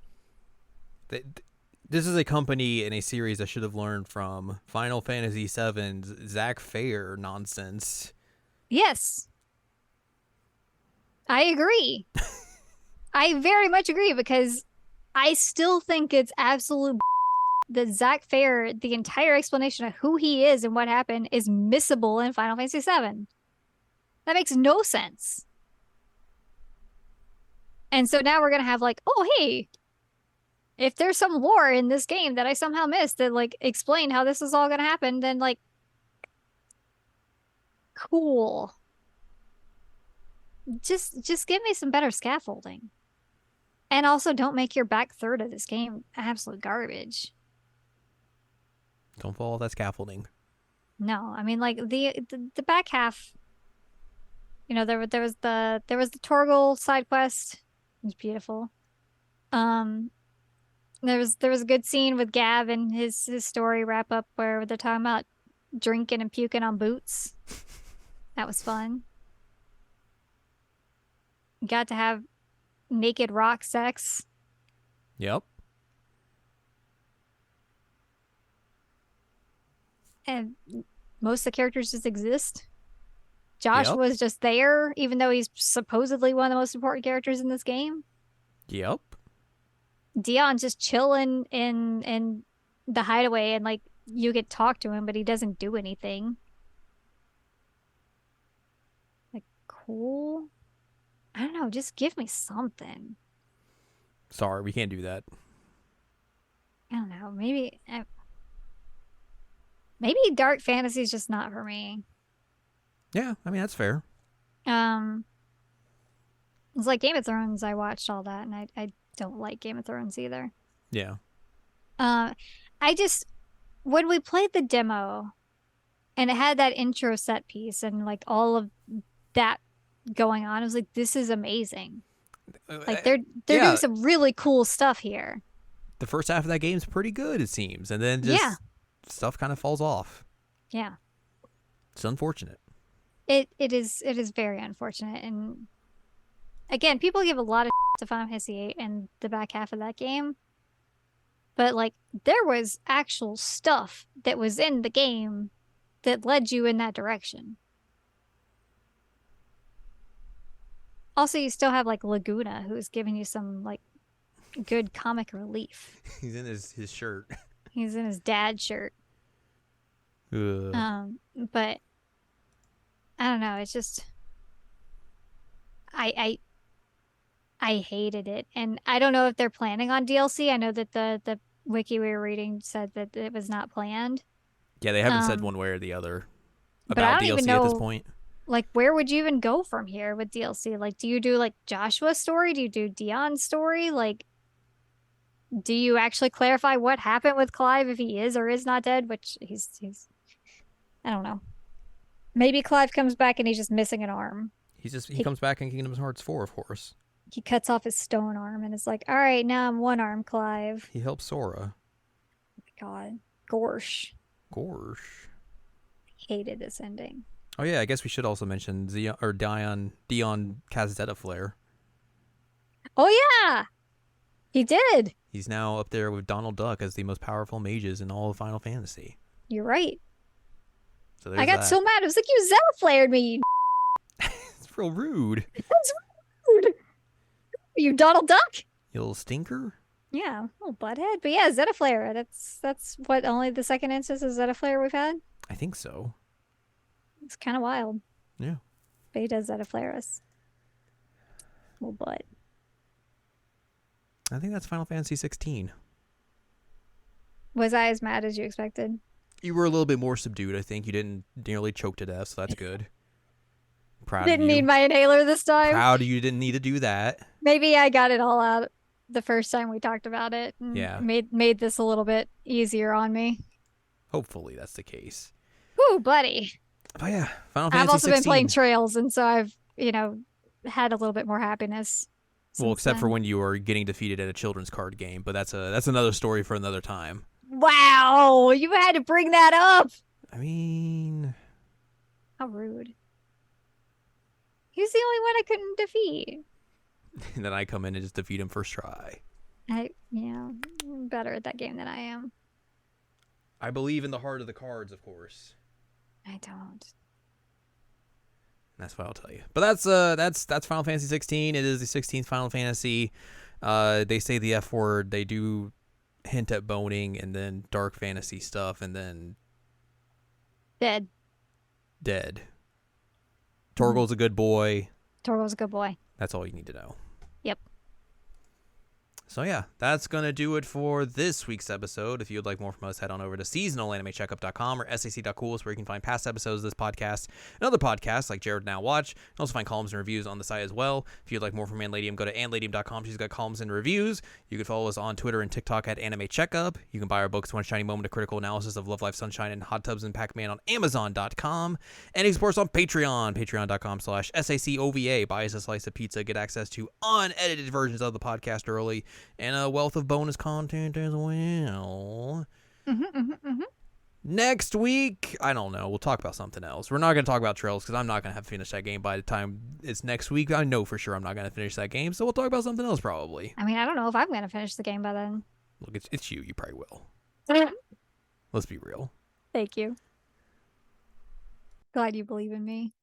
This is a company in a series that should have learned from Final Fantasy VII's Zack Fair nonsense. Yes, I agree. I very much agree because I still think it's absolute that Zack Fair, the entire explanation of who he is and what happened is missable in Final Fantasy VII. That makes no sense. And so now we're gonna have like, oh hey, if there's some lore in this game that I somehow missed that like explain how this is all gonna happen, then like cool. Just give me some better scaffolding. And also don't make your back third of this game absolute garbage. Don't follow that scaffolding. No, I mean like the back half You know, there was the Torgal side quest. It was beautiful. Um, there was a good scene with Gav and his story wrap up where they're talking about drinking and puking on boots. That was fun. Got to have naked rock sex. Yep. And most of the characters just exist. Josh Yep. was just there, even though he's supposedly one of the most important characters in this game. Yep. Dion's just chilling in the hideaway, and like you get talk to him, but he doesn't do anything. Like, cool. I don't know, just give me something. Sorry, we can't do that. I don't know, maybe dark fantasy is just not for me. Yeah, I mean, that's fair. Um, it's like Game of Thrones. I watched all that, and I don't like Game of Thrones either. Yeah. Uh, I just when we played the demo and it had that intro set piece and like all of that going on, I was like, this is amazing. Like they're Yeah, doing some really cool stuff here. the first half of that game's pretty good, it seems, and then just Yeah, stuff kind of falls off. yeah. It's unfortunate. It is very unfortunate. And again, people give a lot of to Final Fantasy VIII and the back half of that game. But like there was actual stuff that was in the game that led you in that direction. Also, you still have like Laguna, who's giving you some like good comic relief. He's in his shirt. He's in his dad shirt. Ugh. But I don't know. It's just I I hated it, and I don't know if they're planning on DLC. I know that the wiki we were reading said that it was not planned. Yeah, they haven't said Um, one way or the other but I about don't even DLC at this know point. like where would you even go from here with DLC? Like, do you do like Joshua's story? Do you do Dion's story? Like, do you actually clarify what happened with Clive if he is or is not dead? Which he's I don't know. Maybe Clive comes back and he's just missing an arm. He He comes back in Kingdom Hearts 4, of course. he cuts off his stone arm and is like, all right, now I'm one arm Clive. He helps Sora. Oh my God. Gorsh. Gorsh. Hated this ending. Oh yeah, I guess we should also mention Dion Kazeta Flare. Oh yeah, he did. He's now up there with Donald Duck as the most powerful mages in all of Final Fantasy. You're right. So there's I got that. so mad. It was like you Zella flared me. It's real rude. That's rude. You Donald Duck? You little stinker. Yeah, little butthead. But yeah, Zeta Flare. That's what only the second instance of Zeta Flare we've had. I think so. It's kind of wild. Yeah. But he does Zeta Flare us. Little butt. I think that's Final Fantasy 16. Was I as mad as you expected? You were a little bit more subdued, I think. You didn't nearly choke to death, so that's good. Proud of Didn't you. need my inhaler this time. Proud of you didn't need to do that. Maybe I got it all out the first time we talked about it. And Yeah. Made this a little bit easier on me. Hopefully that's the case. Woo, buddy. But yeah, Final I've Fantasy also 16. been playing Trails, and so I've, had a little bit more happiness. Well, since except for then. when you were getting defeated at a children's card game, but that's another story for another time. Wow, you had to bring that up. I mean, How rude. He's the only one I couldn't defeat. and then I come in and just defeat him first try. I'm better at that game than I am. I believe in the heart of the cards, of course. I don't. That's what I'll tell you. But that's Final Fantasy 16. It is the 16th Final Fantasy. They say the F word. They do hint at boning and then dark fantasy stuff and then Dead. dead. Torgal's a good boy. Torgo's a good boy. That's all you need to know. Yep. So yeah, that's going to do it for this week's episode. If you'd like more from us, head on over to seasonalanimecheckup.com or sac.cool, where you can find past episodes of this podcast and other podcasts like Jared Now Watch. You can also find columns and reviews on the site as well. If you'd like more from Anladium, go to anladium.com. She's got columns and reviews. You can follow us on Twitter and TikTok at Anime Checkup. You can buy our books, One Shiny Moment, a critical analysis of Love, Life, Sunshine, and Hot Tubs and Pac-Man on Amazon.com. And you can support us on Patreon, patreon.com/SACOVA. Buy us a slice of pizza, get access to unedited versions of the podcast early, and a wealth of bonus content as well. Next week, I don't know. We'll talk about something else. We're not going to talk about Trails because I'm not going to have finished that game by the time it's next week. I know for sure I'm not going to finish that game, so we'll talk about something else probably. I mean, I don't know if I'm going to finish the game by then. Look, it's you. You probably will. Let's be real. Thank you. Glad you believe in me.